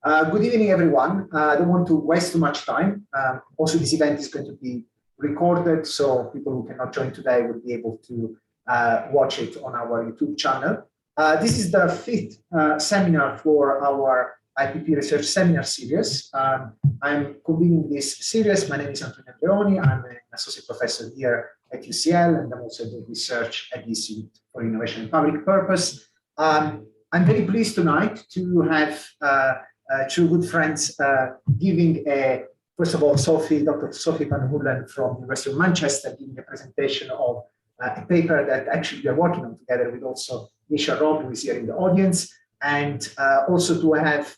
Good evening, everyone. I don't want to waste too much time. Also, this event is going to be recorded, so people who cannot join today will be able to watch it on our YouTube channel. This is the fifth seminar for our IPP Research Seminar Series. I'm convening this series. My name is Antonio Leoni. I'm an associate professor here at UCL, and I'm also doing research at the Institute for Innovation and Public Purpose. I'm very pleased tonight to have two good friends giving first of all, Dr. Sophie van Hulen from the University of Manchester giving a presentation of a paper that actually we are working on together with also Nisha Robb, who is here in the audience, and also to have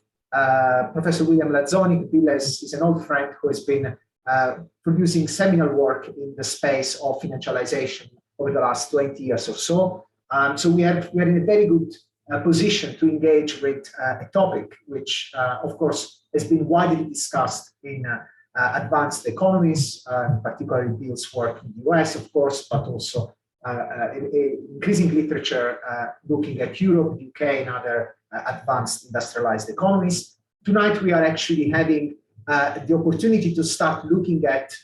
Professor William Lazzoni. Bill is an old friend who has been producing seminal work in the space of financialization over the last 20 years or so. So we are in a very good position to engage with a topic which, of course, has been widely discussed in advanced economies, particularly Bill's work in the US, of course, but also increasing literature looking at Europe, UK, and other advanced industrialized economies. Tonight, we are actually having the opportunity to start looking at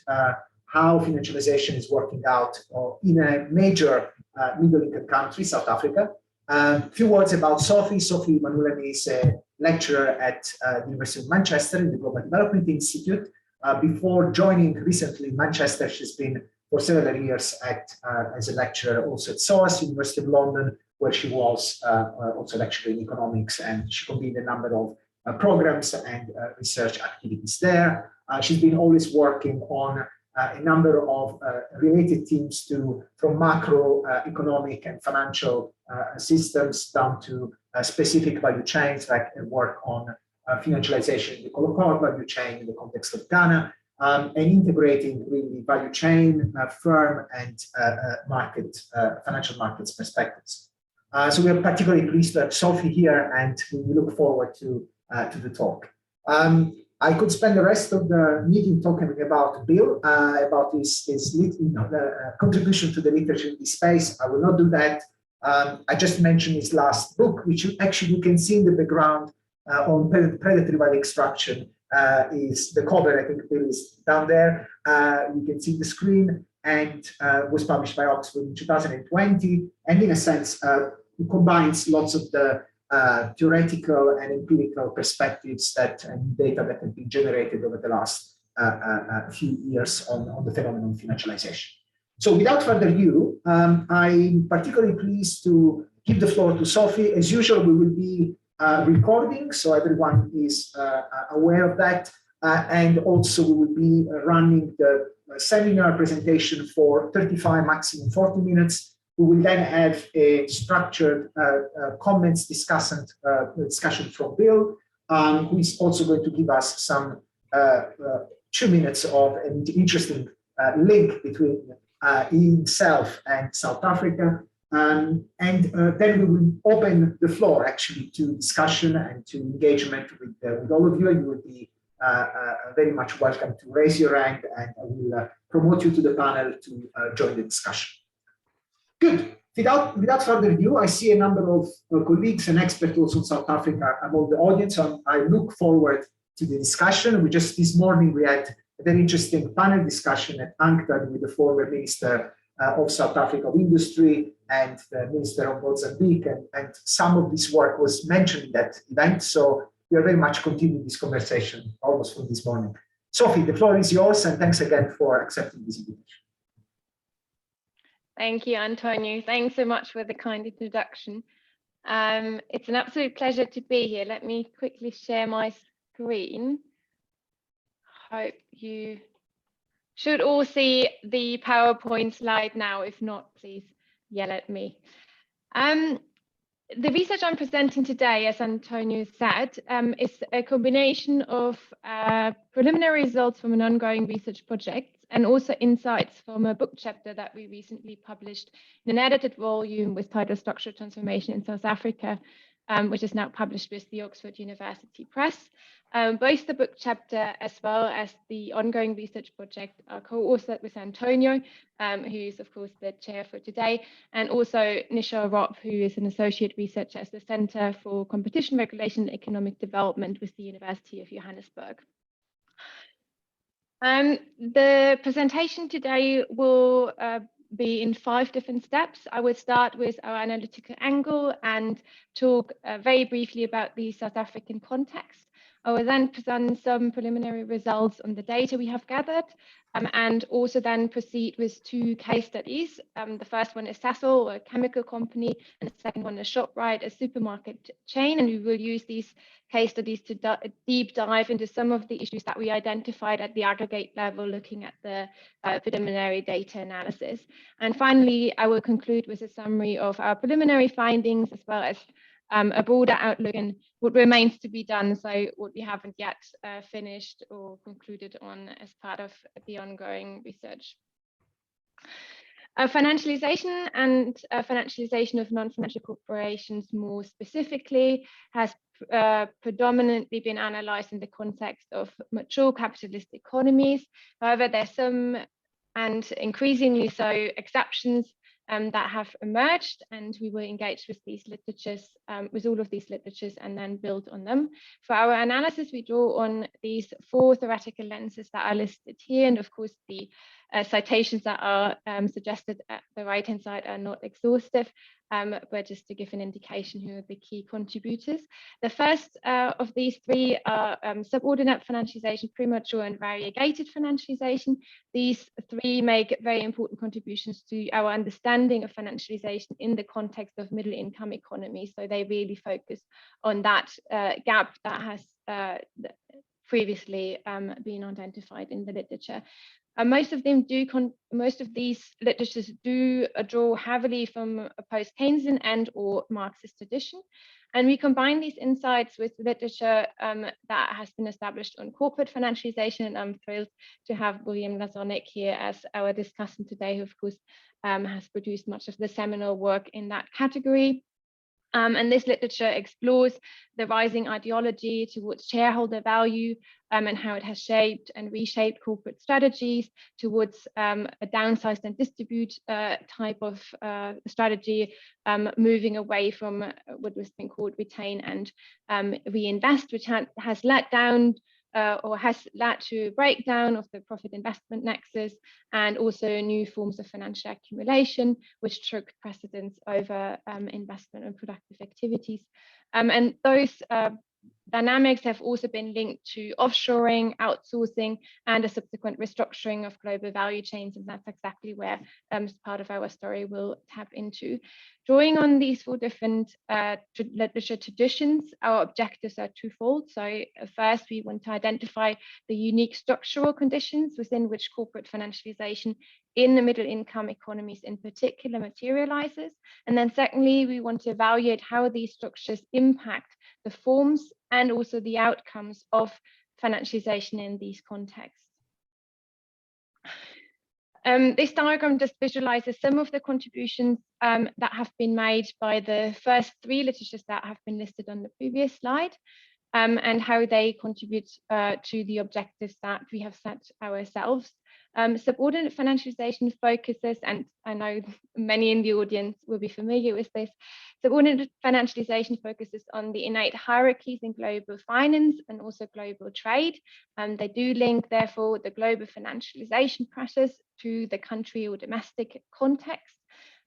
how financialization is working out in a major middle-income country, South Africa. A few words about Sophie. Sophie van Hulen is a lecturer at the University of Manchester in the Global Development Institute. Before joining recently Manchester, she's been for several years as a lecturer also at SOAS, University of London, where she was also lecturing in economics, and she convened a number of programs and research activities there. She's been always working on a number of related themes from macroeconomic and financial systems down to specific value chains, like work on financialization in the cocoa value chain in the context of Ghana, and integrating really value chain, firm, and financial markets perspectives. So we are particularly pleased to have Sophie here, and we look forward to the talk. I could spend the rest of the meeting talking about Bill, about his contribution to the literature in this space. I will not do that. I just mentioned his last book, which you can see in the background on predatory value extraction. Is the cover, I think Bill is down there. You can see the screen, and was published by Oxford in 2020. And in a sense, it combines lots of the theoretical and empirical perspectives and data that have been generated over the last few years on the phenomenon of financialization. So without further ado, I'm particularly pleased to give the floor to Sophie. As usual, we will be recording, so everyone is aware of that. And also we will be running the seminar presentation for 35, maximum 40 minutes. We will then have a structured comments discussion from Bill, who is also going to give us some 2 minutes of an interesting link between himself and South Africa. And then we will open the floor actually to discussion and to engagement with all of you. And you will be very much welcome to raise your hand, and I will promote you to the panel to join the discussion. Good. Without further ado, I see a number of colleagues and experts also in South Africa among the audience. So I look forward to the discussion. This morning we had a very interesting panel discussion at UNCTAD with the former Minister of South Africa of Industry and the Minister of Mozambique, and some of this work was mentioned in that event. So we are very much continuing this conversation almost from this morning. Sophie, the floor is yours, and thanks again for accepting this invitation. Thank you, Antonio. Thanks so much for the kind introduction. It's an absolute pleasure to be here. Let me quickly share my screen. Hope you should all see the PowerPoint slide now. If not, please yell at me. The research I'm presenting today, as Antonio said, is a combination of preliminary results from an ongoing research project and also insights from a book chapter that we recently published in an edited volume with title Structural Transformation in South Africa, which is now published with the Oxford University Press. Both the book chapter as well as the ongoing research project are co-authored with Antonio, who is of course the chair for today, and also Nisha Ropp, who is an associate researcher at the Center for Competition Regulation and Economic Development with the University of Johannesburg. The presentation today will be in 5 different steps. I will start with our analytical angle and talk very briefly about the South African context. I will then present some preliminary results on the data we have gathered, and also then proceed with 2 case studies. The first one is Sasol, a chemical company, and the second one is ShopRite, a supermarket chain. And we will use these case studies to deep dive into some of the issues that we identified at the aggregate level, looking at the preliminary data analysis. And finally, I will conclude with a summary of our preliminary findings, as well as a broader outlook and what remains to be done, so what we haven't yet finished or concluded on as part of the ongoing research. Financialization and financialization of non-financial corporations more specifically has predominantly been analyzed in the context of mature capitalist economies. However, there's some, and increasingly so, exceptions that have emerged, and we will engage with these literatures, with all of these literatures, and then build on them. For our analysis, we draw on these 4 theoretical lenses that are listed here, and of course the citations that are suggested at the right-hand side are not exhaustive, but just to give an indication who are the key contributors. The first of these 3 are subordinate financialisation, premature and variegated financialisation. These 3 make very important contributions to our understanding of financialisation in the context of middle-income economies. So they really focus on that gap that has previously been identified in the literature. Most of these literatures do draw heavily from a post-Keynesian and or Marxist tradition. And we combine these insights with literature that has been established on corporate financialization. And I'm thrilled to have William Lazonik here as our discussant today, who of course has produced much of the seminal work in that category. And this literature explores the rising ideology towards shareholder value and how it has shaped and reshaped corporate strategies towards a downsized and distribute type of strategy, moving away from what was being called retain and reinvest, which has let down or has led to a breakdown of the profit investment nexus, and also new forms of financial accumulation, which took precedence over investment and productive activities. And those dynamics have also been linked to offshoring, outsourcing, and a subsequent restructuring of global value chains. And that's exactly where part of our story will tap into. Drawing on these 4 different literature traditions, our objectives are twofold. So first, we want to identify the unique structural conditions within which corporate financialization in the middle income economies in particular materializes. And then secondly, we want to evaluate how these structures impact the forms and also the outcomes of financialization in these contexts. This diagram just visualizes some of the contributions that have been made by the first 3 literatures that have been listed on the previous slide, and how they contribute to the objectives that we have set ourselves. Subordinate financialization focuses, and I know many in the audience will be familiar with this, subordinate financialization focuses on the innate hierarchies in global finance and also global trade. They do link, therefore, the global financialization process to the country or domestic context.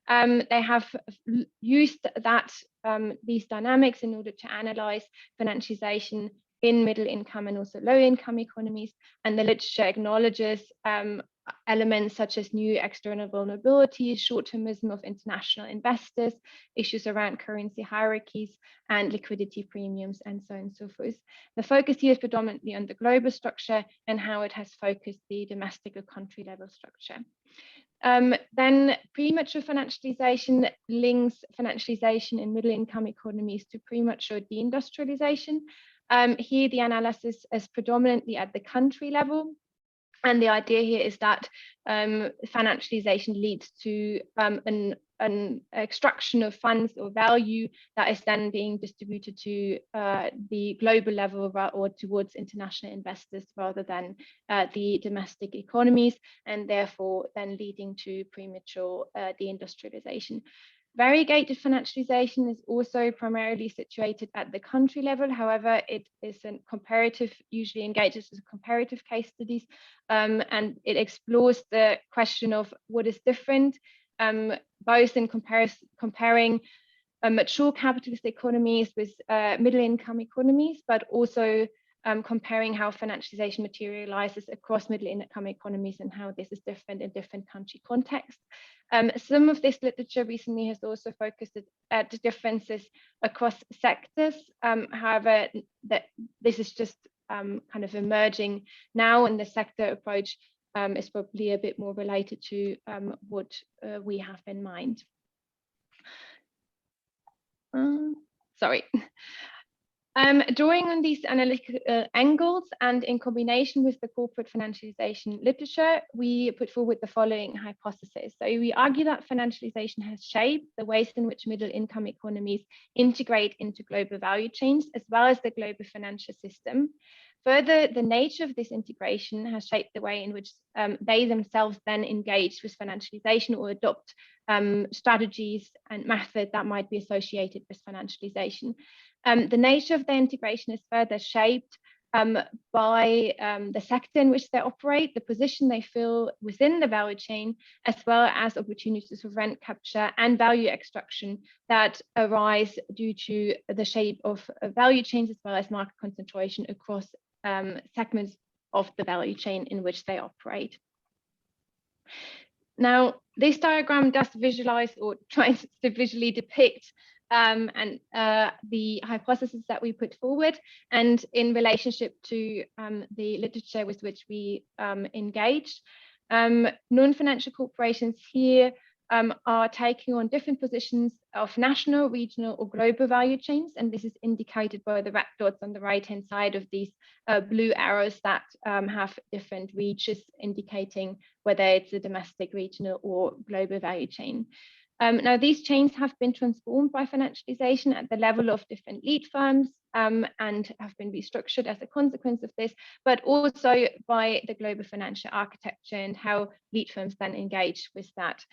They have used these dynamics in order to analyze financialization in middle income and also low income economies, and the literature acknowledges elements such as new external vulnerabilities, short-termism of international investors, issues around currency hierarchies and liquidity premiums, and so on and so forth. The focus here is predominantly on the global structure and how it has focused the domestic or country level structure. Then premature financialization links financialization in middle income economies to premature deindustrialisation. Here the analysis is predominantly at the country level, And the idea here is that financialization leads to an extraction of funds or value that is then being distributed to the global level or towards international investors rather than the domestic economies, and therefore then leading to premature deindustrialization. Variegated financialization is also primarily situated at the country level. However, it is a comparative, usually engages with comparative case studies, and it explores the question of what is different, both in comparing mature capitalist economies with middle income economies, but also comparing how financialization materializes across middle income economies and how this is different in different country contexts. Some of this literature recently has also focused at the differences across sectors. However, this is just kind of emerging now, and the sector approach is probably a bit more related to what we have in mind. Sorry. Drawing on these analytical angles and in combination with the corporate financialization literature, we put forward the following hypothesis. So we argue that financialization has shaped the ways in which middle income economies integrate into global value chains, as well as the global financial system. Further, the nature of this integration has shaped the way in which they themselves then engage with financialization or adopt strategies and methods that might be associated with financialization. The nature of the integration is further shaped by the sector in which they operate, the position they fill within the value chain, as well as opportunities of rent capture and value extraction that arise due to the shape of value chains, as well as market concentration across segments of the value chain in which they operate. Now, this diagram does visualize or tries to visually depict the hypothesis that we put forward, and in relationship to the literature with which we engaged. Non-financial corporations here are taking on different positions of national, regional, or global value chains, and this is indicated by the red dots on the right-hand side of these blue arrows that have different reaches, indicating whether it's a domestic, regional, or global value chain. Now, these chains have been transformed by financialization at the level of different lead firms and have been restructured as a consequence of this, but also by the global financial architecture and how lead firms then engage with that.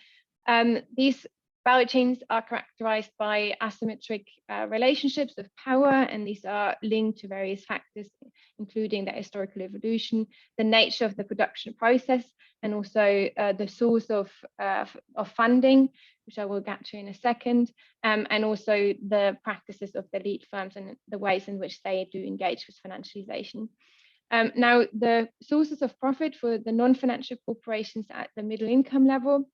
These value chains are characterized by asymmetric relationships of power, and these are linked to various factors, including the historical evolution, the nature of the production process, and also the source of funding, which I will get to in a second, and also the practices of the lead firms and the ways in which they do engage with financialization. Now, the sources of profit for the non-financial corporations at the middle income level,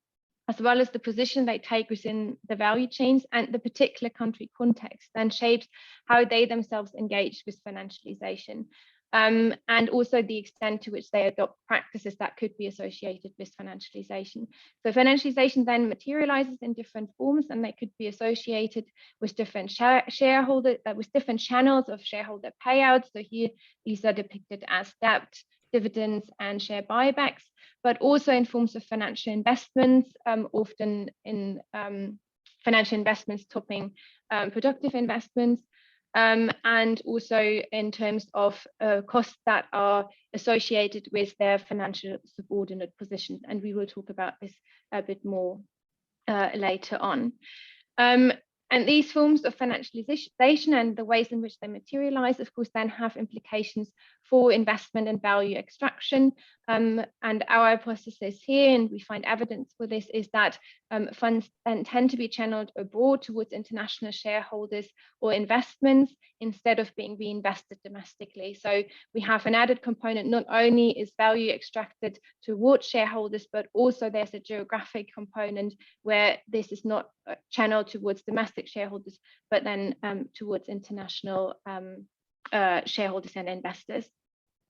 as well as the position they take within the value chains and the particular country context, then shapes how they themselves engage with financialization, and also the extent to which they adopt practices that could be associated with financialization. So financialization then materializes in different forms, and they could be associated with different with different channels of shareholder payouts. So here, these are depicted as debt, dividends, and share buybacks, but also in forms of financial investments, often in financial investments topping productive investments, and also in terms of costs that are associated with their financial subordinate positions. And we will talk about this a bit more later on. And these forms of financialization and the ways in which they materialize, of course, then have implications for investment and value extraction. And our hypothesis here, and we find evidence for this, is that funds then tend to be channeled abroad towards international shareholders or investments instead of being reinvested domestically. So we have an added component. Not only is value extracted towards shareholders, but also there's a geographic component where this is not channeled towards domestic shareholders, but then towards international shareholders and investors.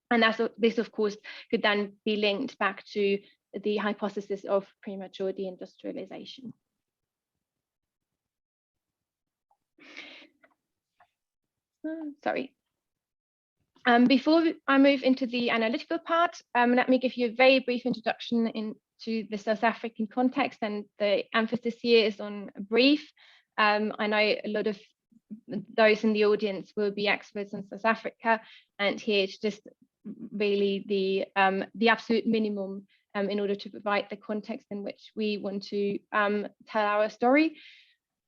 And this, of course, could then be linked back to the hypothesis of premature deindustrialization. Sorry. Before I move into the analytical part, let me give you a very brief introduction into the South African context, and the emphasis here is on brief. I know a lot of those in the audience will be experts in South Africa, and here it's just really the absolute minimum in order to provide the context in which we want to tell our story.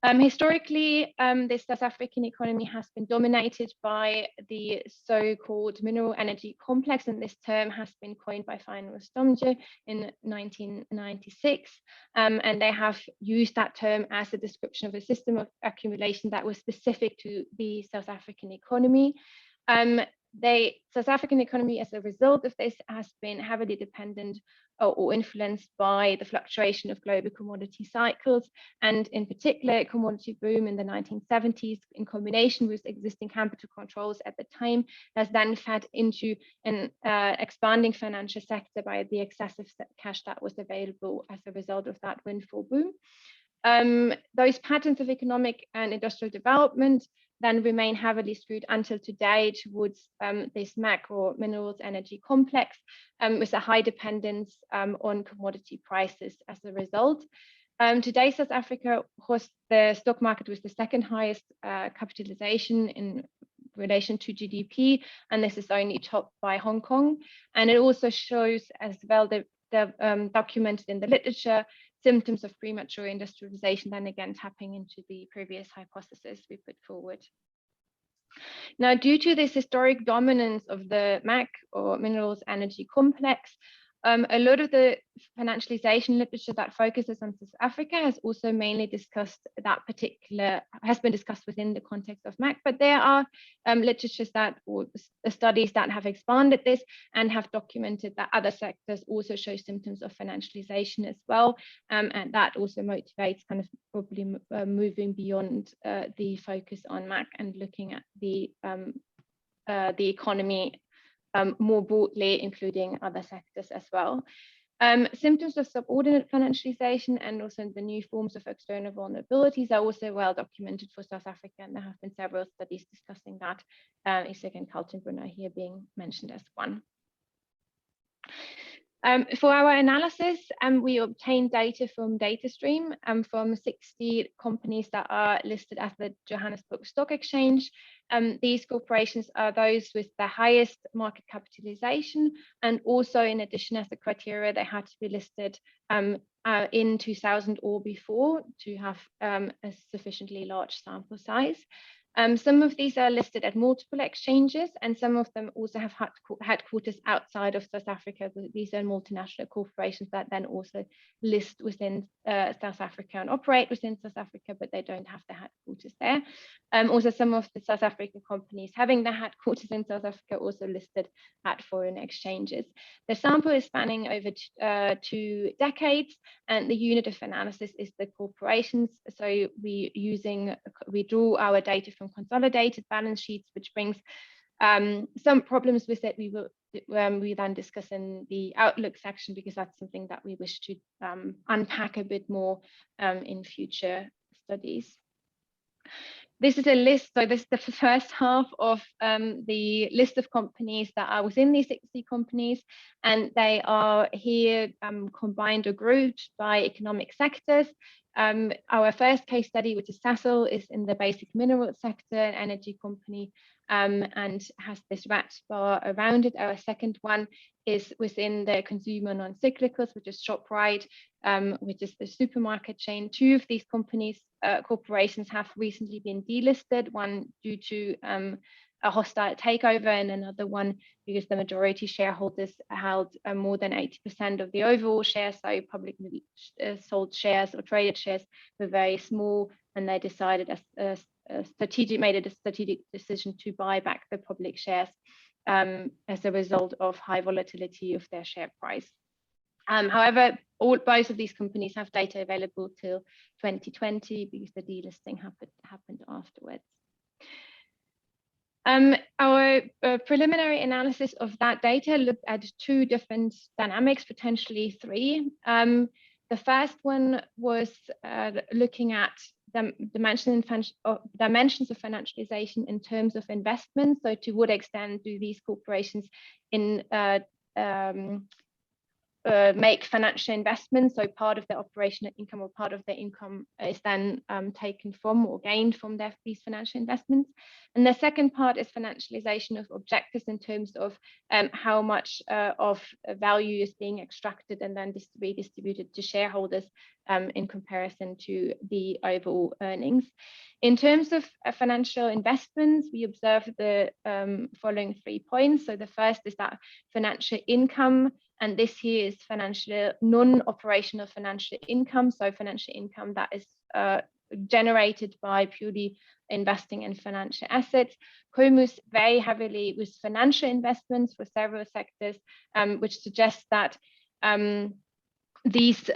Historically, the South African economy has been dominated by the so-called mineral energy complex, and this term has been coined by Fynbos Stomje in 1996. And they have used that term as a description of a system of accumulation that was specific to the South African economy. The South African economy, as a result of this, has been heavily dependent or influenced by the fluctuation of global commodity cycles, and in particular, commodity boom in the 1970s, in combination with existing capital controls at the time, has then fed into an expanding financial sector by the excessive cash that was available as a result of that windfall boom. Those patterns of economic and industrial development then remain heavily skewed until today towards this MAC, or minerals energy complex, with a high dependence on commodity prices as a result. Today, South Africa hosts the stock market with the second highest capitalization in relation to GDP, and this is only topped by Hong Kong. And it also shows as well documented in the literature symptoms of premature industrialization, then again tapping into the previous hypothesis we put forward. Now, due to this historic dominance of the MAC, or minerals energy complex, a lot of the financialization literature that focuses on South Africa has also mainly discussed has been discussed within the context of MAC, but there are literatures or studies that have expanded this and have documented that other sectors also show symptoms of financialization as well, and that also motivates kind of probably moving beyond the focus on MAC and looking at the economy more broadly, including other sectors as well. Symptoms of subordinate financialisation and also the new forms of external vulnerabilities are also well documented for South Africa, and there have been several studies discussing that, Isaac and Kaltenbrunner here being mentioned as one. For our analysis, we obtained data from DataStream from 60 companies that are listed at the Johannesburg Stock Exchange. These corporations are those with the highest market capitalization, and also in addition, as a criteria, they had to be listed in 2000 or before to have a sufficiently large sample size. Some of these are listed at multiple exchanges, and some of them also have headquarters outside of South Africa. These are multinational corporations that then also list within South Africa and operate within South Africa, but they don't have the headquarters there. Also, some of the South African companies having their headquarters in South Africa also listed at foreign exchanges. The sample is spanning over 2 decades, and the unit of analysis is the corporations. So we draw our data from consolidated balance sheets, which brings some problems with it. We then discuss in the outlook section, because that's something that we wish to unpack a bit more in future studies. This is a list, so this is the first half of the list of companies that are within these 60 companies, and they are here combined or grouped by economic sectors. Our first case study, which is Sasol, is in the basic mineral sector, an energy company, and has this red bar around it. Our second one is within the consumer non-cyclicals, which is ShopRite, which is the supermarket chain. 2 of these corporations have recently been delisted, one due to a hostile takeover, and another one because the majority shareholders held more than 80% of the overall shares. So publicly sold shares or traded shares were very small, and they decided made a strategic decision to buy back the public shares as a result of high volatility of their share price. However, both of these companies have data available till 2020 because the delisting happened afterwards. Our preliminary analysis of that data looked at 2 different dynamics, potentially 3. The first one was looking at dimensions of financialization in terms of investment. So to what extent do these corporations make financial investments, so part of their operational income or part of their income is then taken from or gained from these financial investments. And the second part is financialization of objectives in terms of how much of value is being extracted and then redistributed to shareholders in comparison to the overall earnings. In terms of financial investments, we observe the following 3 points. So the first is that financial income, and this here is non-operational financial income. So financial income that is generated by purely investing in financial assets. Comes very heavily with financial investments for several sectors, which suggests that these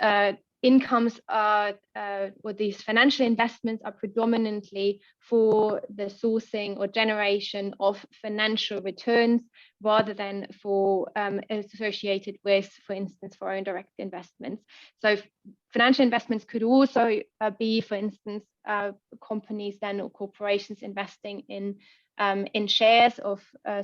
incomes are, or these financial investments are predominantly for the sourcing or generation of financial returns rather than for associated with, for instance, foreign direct investments. So financial investments could also be, for instance, companies then or corporations investing in shares of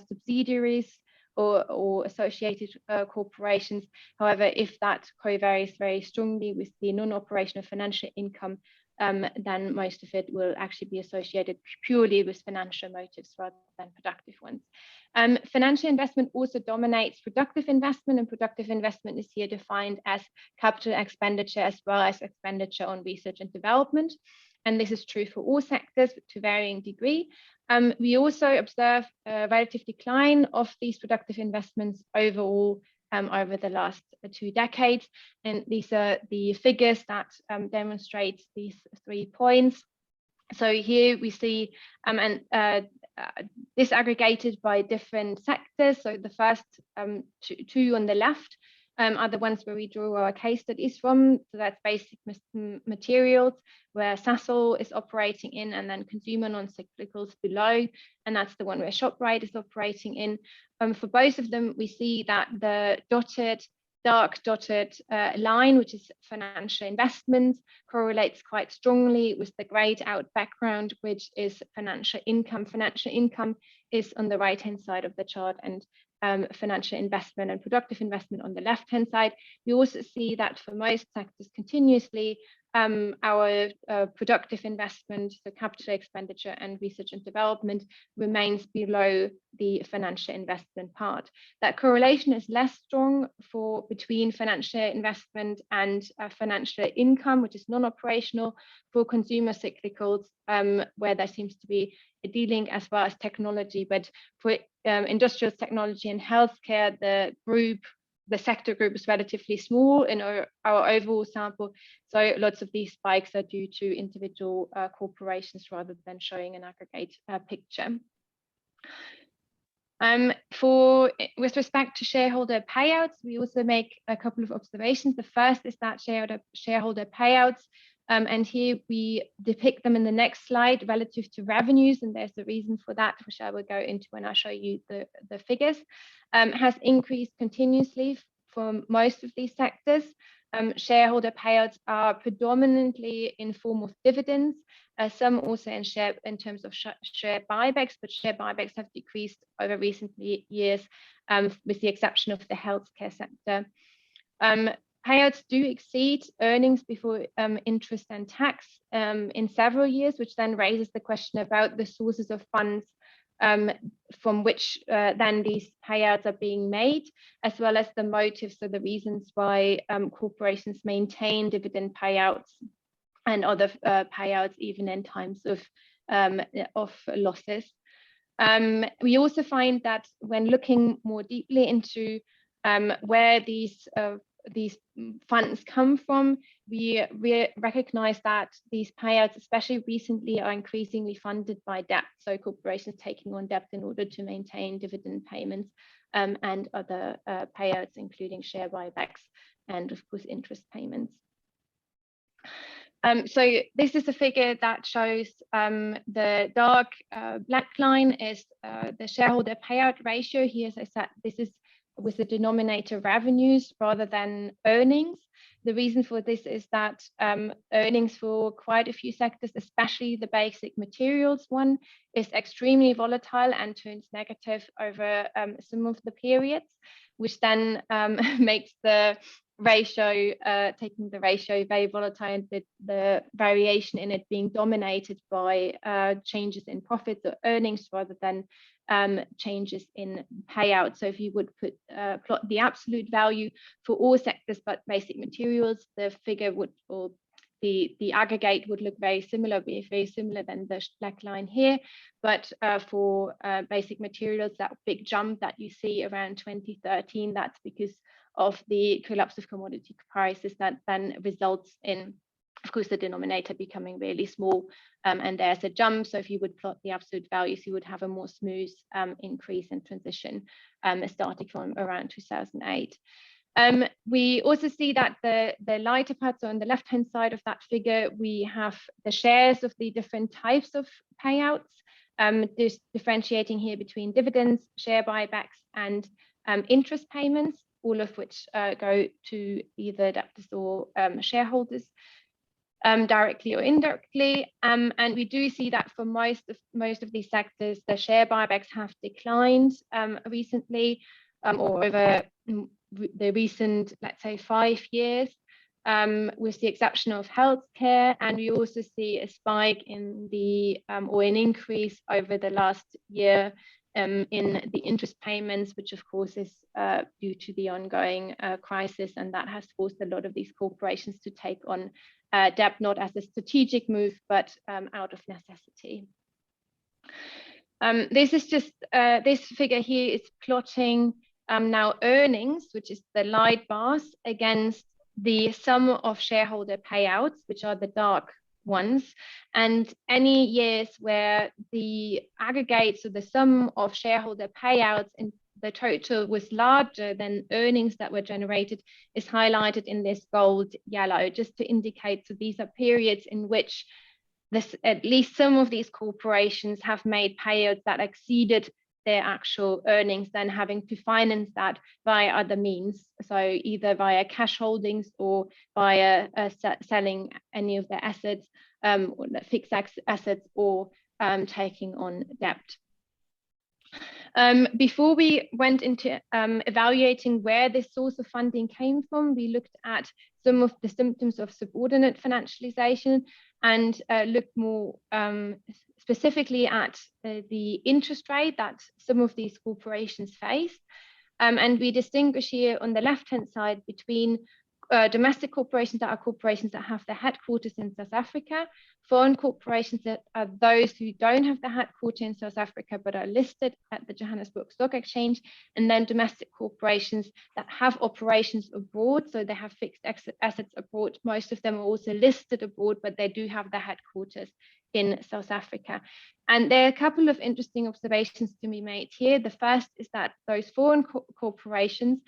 subsidiaries or associated corporations. However, if that co-varies very strongly with the non-operational financial income, then most of it will actually be associated purely with financial motives rather than productive ones. Financial investment also dominates productive investment, and productive investment is here defined as capital expenditure as well as expenditure on research and development. And this is true for all sectors to varying degree. We also observe a relative decline of these productive investments overall over the last 2 decades. And these are the figures that demonstrate these 3 points. So here we see disaggregated by different sectors. So the first two on the left are the ones where we draw our case studies from. So that's basic materials, where Sasol is operating in, and then consumer non-cyclicals below, and that's the one where ShopRite is operating in. For both of them, we see that the dark dotted line, which is financial investments, correlates quite strongly with the grayed out background, which is financial income. Financial income is on the right-hand side of the chart, and financial investment and productive investment on the left-hand side. We also see that for most sectors continuously, our productive investment, the capital expenditure and research and development remains below the financial investment part. That correlation is less strong between financial investment and financial income, which is non-operational, for consumer cyclicals, where there seems to be a dealing as well as technology. But for industrial technology and healthcare, the sector group is relatively small in our overall sample. So lots of these spikes are due to individual corporations rather than showing an aggregate picture. With respect to shareholder payouts, we also make a couple of observations. The first is that shareholder payouts, and here we depict them in the next slide relative to revenues, and there's a reason for that, which I will go into when I show you the figures, has increased continuously for most of these sectors. Shareholder payouts are predominantly in form of dividends, some also in terms of share buybacks, but share buybacks have decreased over recent years, with the exception of the healthcare sector. Payouts do exceed earnings before interest and tax in several years, which then raises the question about the sources of funds from which then these payouts are being made, as well as the motives or the reasons why corporations maintain dividend payouts and other payouts even in times of losses. We also find that when looking more deeply into where these funds come from, we recognize that these payouts, especially recently, are increasingly funded by debt. So corporations taking on debt in order to maintain dividend payments and other payouts, including share buybacks and, of course, interest payments. So this is a figure that shows the dark black line is the shareholder payout ratio. Here, as I said, this is with the denominator revenues rather than earnings. The reason for this is that earnings for quite a few sectors, especially the basic materials one, is extremely volatile and turns negative over some of the periods, which then makes the ratio, taking the ratio very volatile, and the variation in it being dominated by changes in profits or earnings rather than changes in payout. So if you would plot the absolute value for all sectors but basic materials, the figure would, or the aggregate would look very similar, be very similar than the black line here. But for basic materials, that big jump that you see around 2013, that's because of the collapse of commodity prices that then results in, of course, the denominator becoming really small, and there's a jump. So if you would plot the absolute values, you would have a more smooth increase in transition starting from around 2008. We also see that the lighter parts, so on the left-hand side of that figure, we have the shares of the different types of payouts, just differentiating here between dividends, share buybacks, and interest payments, all of which go to either debtors or shareholders, directly or indirectly. And we do see that for most of these sectors, the share buybacks have declined recently, or over the recent, let's say, 5 years, with the exception of healthcare. And we also see a spike in the, or an increase over the last year in the interest payments, which of course is due to the ongoing crisis, and that has forced a lot of these corporations to take on debt, not as a strategic move, but out of necessity. This is just, this figure here is plotting now earnings, which is the light bars, against the sum of shareholder payouts, which are the dark ones, and any years where the aggregates, so the sum of shareholder payouts in the total was larger than earnings that were generated, is highlighted in this gold yellow, just to indicate, so these are periods in which at least some of these corporations have made payouts that exceeded their actual earnings, then having to finance that via other means, so either via cash holdings or via selling any of their assets, or fixed assets, or taking on debt. Before we went into evaluating where this source of funding came from, we looked at some of the symptoms of subordinate financialisation, and looked more specifically at the interest rate that some of these corporations face. And we distinguish here on the left-hand side between domestic corporations, that are corporations that have their headquarters in South Africa, foreign corporations that are those who don't have the headquarters in South Africa but are listed at the Johannesburg Stock Exchange, and then domestic corporations that have operations abroad, so they have fixed assets abroad. Most of them are also listed abroad, but they do have their headquarters in South Africa. And there are a couple of interesting observations to be made here. The first is that those foreign corporations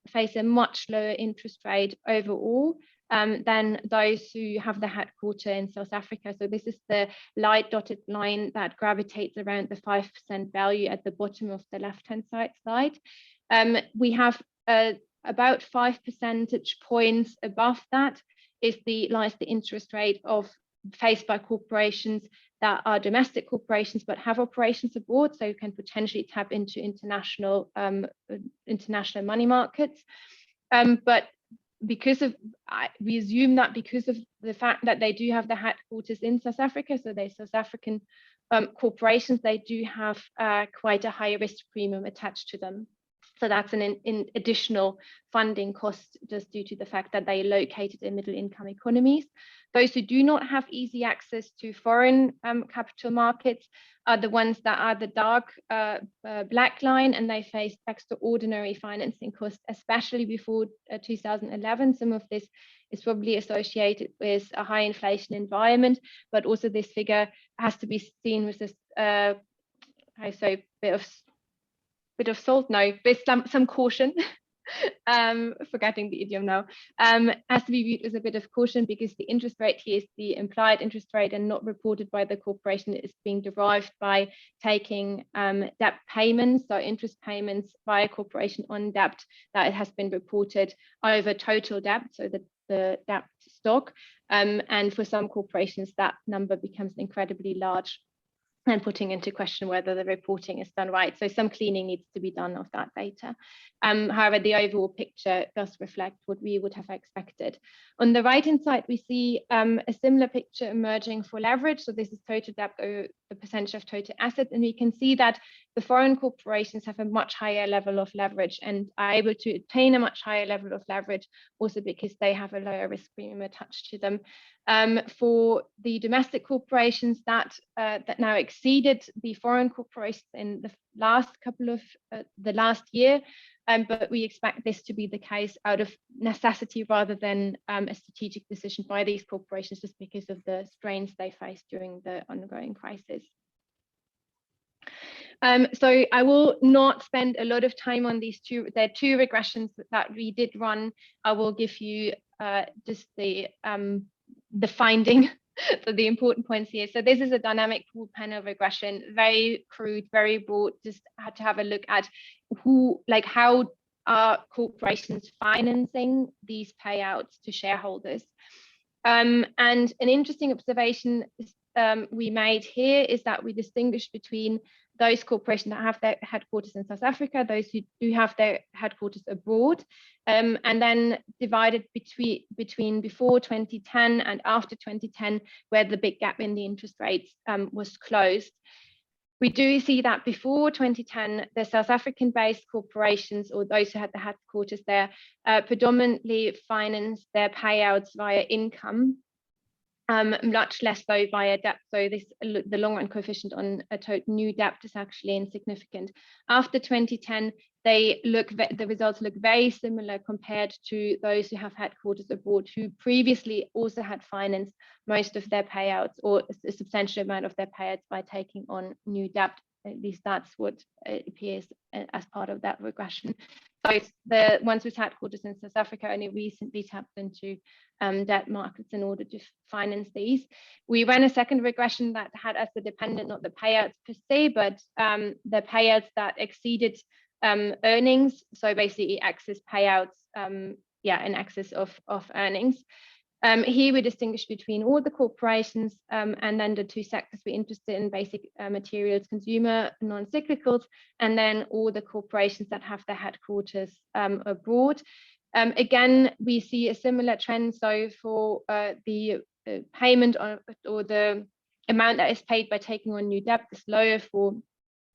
face a much lower interest rate overall than those who have the headquarters in South Africa. So this is the light dotted line that gravitates around the 5% value at the bottom of the left-hand side. We have about 5 percentage points above that lies the interest rate faced by corporations that are domestic corporations but have operations abroad, so you can potentially tap into international money markets. But because of, we assume that because of the fact that they do have the headquarters in South Africa, so they're South African corporations, they do have quite a high risk premium attached to them. So that's an additional funding cost just due to the fact that they are located in middle income economies. Those who do not have easy access to foreign capital markets are the ones that are the dark black line, and they face extraordinary financing costs, especially before 2011. Some of this is probably associated with a high inflation environment, but also this figure has to be seen with this, I say, bit of salt, no, with some caution. forgetting the idiom now, has to be viewed with a bit of caution, because the interest rate here is the implied interest rate and not reported by the corporation. It is being derived by taking debt payments, so interest payments by a corporation on debt that it has been reported over total debt, so the debt stock. And for some corporations, that number becomes incredibly large, and putting into question whether the reporting is done right. So some cleaning needs to be done of that data. However, the overall picture does reflect what we would have expected. On the right-hand side, we see a similar picture emerging for leverage. So this is total debt over the percentage of total assets. And we can see that the foreign corporations have a much higher level of leverage and are able to attain a much higher level of leverage, also because they have a lower risk premium attached to them. For the domestic corporations, that now exceeded the foreign corporations in the last year, but we expect this to be the case out of necessity rather than a strategic decision by these corporations, just because of the strains they face during the ongoing crisis. So I will not spend a lot of time on these two. There are two regressions that we did run. I will give you just the finding, so the important points here. So this is a dynamic pooled panel regression, very crude, very broad. Just had to have a look at how are corporations financing these payouts to shareholders. And an interesting observation we made here is that we distinguish between those corporations that have their headquarters in South Africa, those who do have their headquarters abroad, and then divided between before 2010 and after 2010, where the big gap in the interest rates was closed. We do see that before 2010, the South African-based corporations, or those who had the headquarters there, predominantly financed their payouts via income, much less so via debt. So the long run coefficient on a total new debt is actually insignificant. After 2010, the results look very similar compared to those who have headquarters abroad, who previously also had financed most of their payouts, or a substantial amount of their payouts, by taking on new debt. At least that's what appears as part of that regression. So the ones with headquarters in South Africa only recently tapped into debt markets in order to finance these. We ran a second regression that had as the dependent not the payouts per se, but the payouts that exceeded earnings. So basically excess payouts, in excess of earnings. Here we distinguish between all the corporations, and then the two sectors we're interested in: basic materials, consumer, non-cyclicals, and then all the corporations that have their headquarters abroad. Again, we see a similar trend. So for the payment or the amount that is paid by taking on new debt is lower for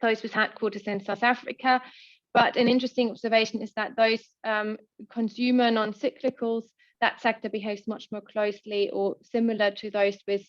those with headquarters in South Africa. But an interesting observation is that those consumer non-cyclicals, that sector behaves much more closely or similar to those with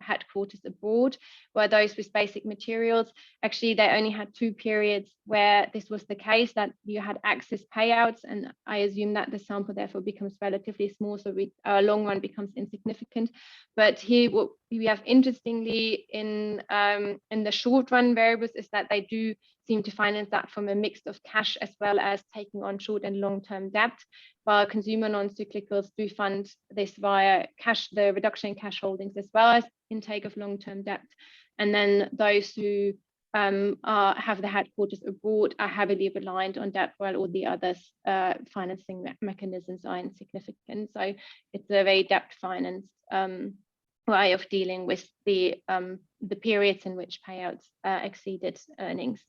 headquarters abroad, where those with basic materials, actually they only had 2 periods where this was the case, that you had excess payouts, and I assume that the sample therefore becomes relatively small, so long run becomes insignificant. But here what we have interestingly in the short run variables is that they do seem to finance that from a mix of cash as well as taking on short and long-term debt, while consumer non-cyclicals do fund this via cash, the reduction in cash holdings, as well as intake of long-term debt. And then those who have the headquarters abroad are heavily reliant on debt, while all the others financing mechanisms are insignificant. So it's a very debt-financed way of dealing with the periods in which payouts exceeded earnings.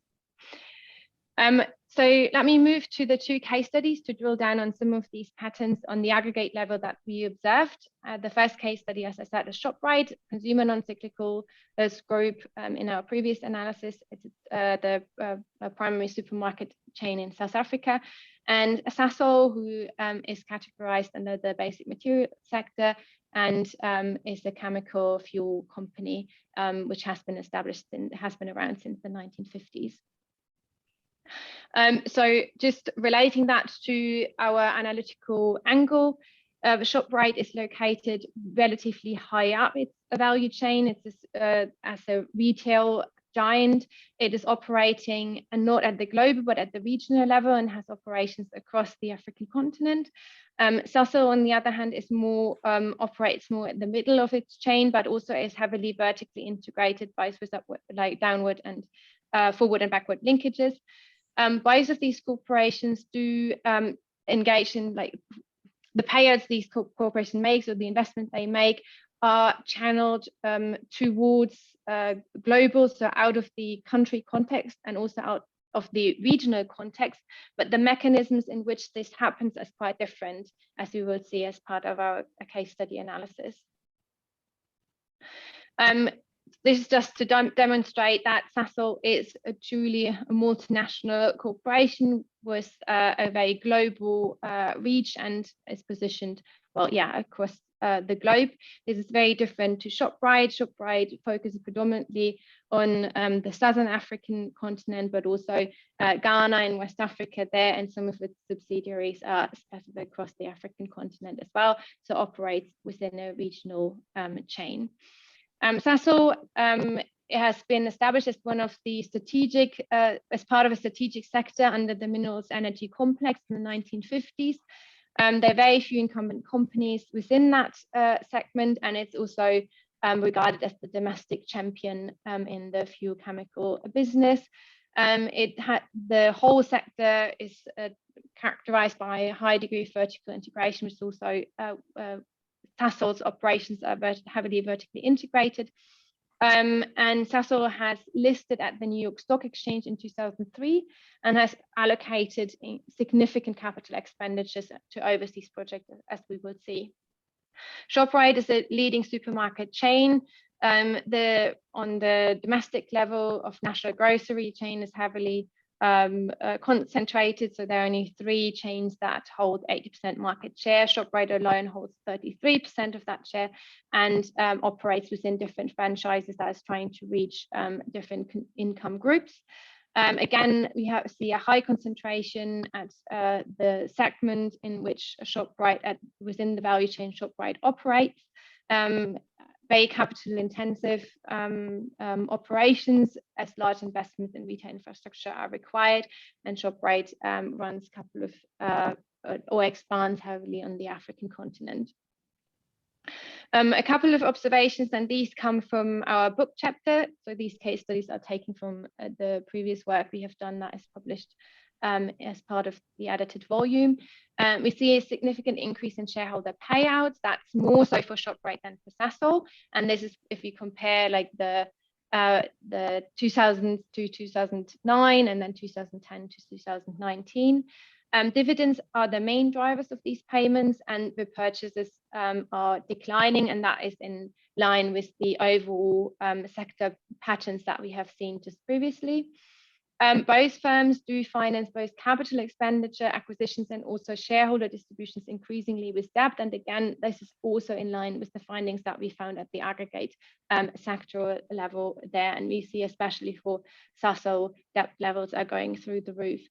So let me move to the 2 case studies to drill down on some of these patterns on the aggregate level that we observed. The first case study, as I said, is ShopRite, consumer non-cyclical group in our previous analysis. It's the primary supermarket chain in South Africa, and Sasol, who is categorized under the basic material sector and is a chemical fuel company, which has been established and has been around since the 1950s. So just relating that to our analytical angle, ShopRite is located relatively high up. It's a value chain. It's as a retail giant. It is operating not at the global, but at the regional level, and has operations across the African continent. Sasol, on the other hand, is more operates more at the middle of its chain, but also is heavily vertically integrated by Swiss upward, like downward and forward and backward linkages. Both of these corporations do engage in like the payouts these corporations make, or the investment they make, are channeled towards global, so out of the country context and also out of the regional context, but the mechanisms in which this happens is quite different, as we will see as part of our case study analysis. This is just to demonstrate that Sasol is truly a multinational corporation with a very global reach and is positioned, well, yeah, across the globe. This is very different to ShopRite. ShopRite focuses predominantly on the Southern African continent, but also Ghana and West Africa there, and some of its subsidiaries are scattered across the African continent as well, so operates within a regional chain. Sasol it has been established as one of the strategic, as part of a strategic sector under the minerals energy complex in the 1950s. There are very few incumbent companies within that segment, and it's also regarded as the domestic champion in the fuel chemical business. The whole sector is characterized by a high degree of vertical integration, which is also Sasol's operations are heavily vertically integrated. And Sasol has listed at the New York Stock Exchange in 2003 and has allocated significant capital expenditures to overseas projects, as we will see. ShopRite is a leading supermarket chain. On the domestic level of national grocery chain is heavily concentrated, so there are only 3 chains that hold 80% market share. ShopRite alone holds 33% of that share and operates within different franchises that is trying to reach different income groups. Again, we see a high concentration at the segment in which ShopRite within the value chain ShopRite operates. Very capital intensive operations, as large investments in retail infrastructure are required, and ShopRite runs a couple of or expands heavily on the African continent. A couple of observations, and these come from our book chapter. So these case studies are taken from the previous work we have done that is published as part of the edited volume. We see a significant increase in shareholder payouts. That's more so for ShopRite than for Sasol. And this is if you compare like the 2000 to 2009 and then 2010 to 2019. Dividends are the main drivers of these payments, and the purchases are declining, and that is in line with the overall sector patterns that we have seen just previously. Both firms do finance both capital expenditure, acquisitions, and also shareholder distributions increasingly with debt. And again, this is also in line with the findings that we found at the aggregate sector level there. And we see especially for Sasol, debt levels are going through the roof.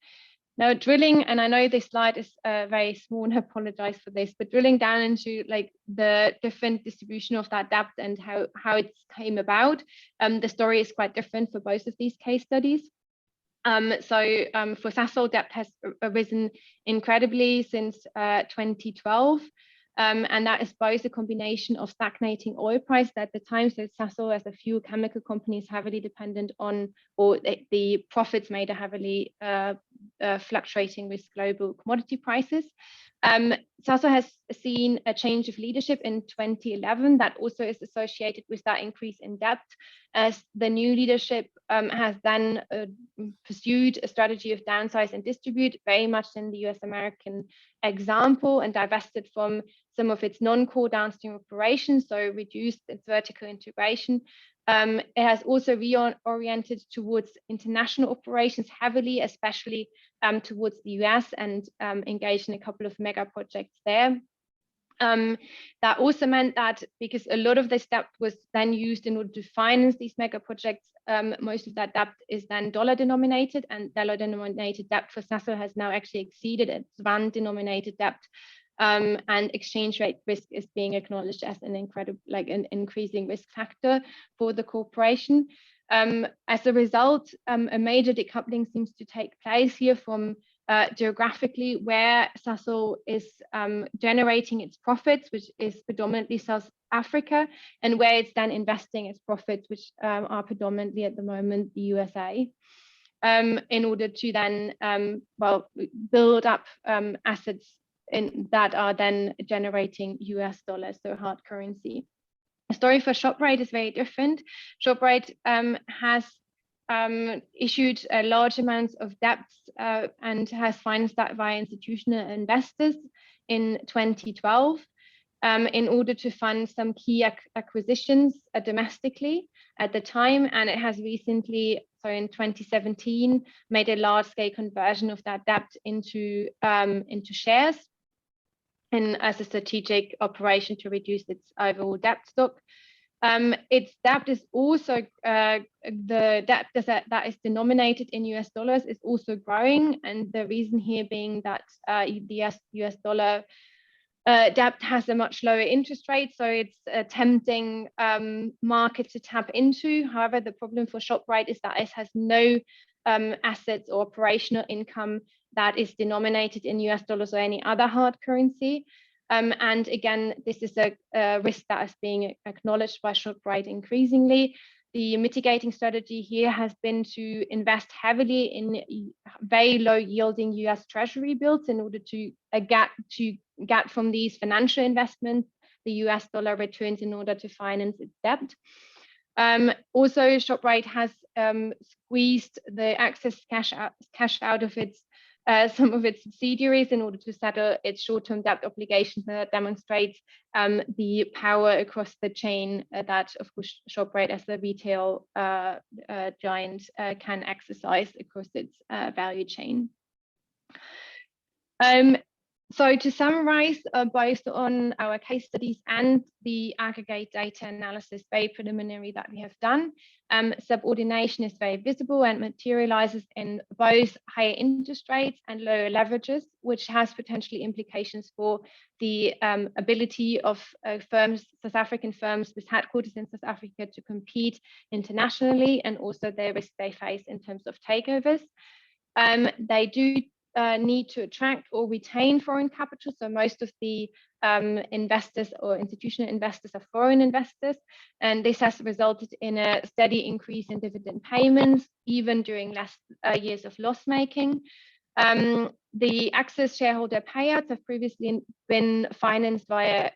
Now drilling, and I know this slide is very small and I apologize for this, but drilling down into like the different distribution of that debt and how it came about, the story is quite different for both of these case studies. For Sasol, debt has risen incredibly since 2012. And that is both a combination of stagnating oil price at the time. So Sasol as a fuel chemical company is heavily dependent on, or the profits made are heavily fluctuating with global commodity prices. Sasol has seen a change of leadership in 2011 that also is associated with that increase in debt, as the new leadership has then pursued a strategy of downsize and distribute, very much in the US American example, and divested from some of its non-core downstream operations, so reduced its vertical integration. It has also reoriented towards international operations heavily, especially towards the US, and engaged in a couple of mega projects there. That also meant that because a lot of this debt was then used in order to finance these mega projects, most of that debt is then dollar denominated, and dollar denominated debt for Sasol has now actually exceeded its rand denominated debt. And exchange rate risk is being acknowledged as an incredible, like an increasing risk factor for the corporation. As a result, a major decoupling seems to take place here from geographically where Sasol is generating its profits, which is predominantly South Africa, and where it's then investing its profits, which are predominantly at the moment the USA, in order to then build up assets that are then generating US dollars, so hard currency. The story for ShopRite is very different. ShopRite has issued large amounts of debts and has financed that via institutional investors in 2012 in order to fund some key acquisitions domestically at the time. And it has recently, so in 2017, made a large-scale conversion of that debt into shares, and as a strategic operation to reduce its overall debt stock. Its debt is also, the debt that is denominated in US dollars is also growing. And the reason here being that the US dollar debt has a much lower interest rate, so it's a tempting market to tap into. However, the problem for ShopRite is that it has no assets or operational income that is denominated in US dollars or any other hard currency. And again, this is a risk that is being acknowledged by ShopRite increasingly. The mitigating strategy here has been to invest heavily in very low yielding US Treasury bills in order to get from these financial investments the US dollar returns in order to finance its debt. Also, ShopRite has squeezed the excess cash out of its some of its subsidiaries in order to settle its short-term debt obligations, and that demonstrates the power across the chain that, of course, ShopRite as a retail giant can exercise across its value chain. So to summarize, based on our case studies and the aggregate data analysis, very preliminary, that we have done, subordination is very visible and materializes in both higher interest rates and lower leverages, which has potentially implications for the ability of firms, South African firms with headquarters in South Africa, to compete internationally, and also the risk they face in terms of takeovers. They do need to attract or retain foreign capital. So most of the investors or institutional investors are foreign investors, and this has resulted in a steady increase in dividend payments, even during last years of loss making. The excess shareholder payouts have previously been financed via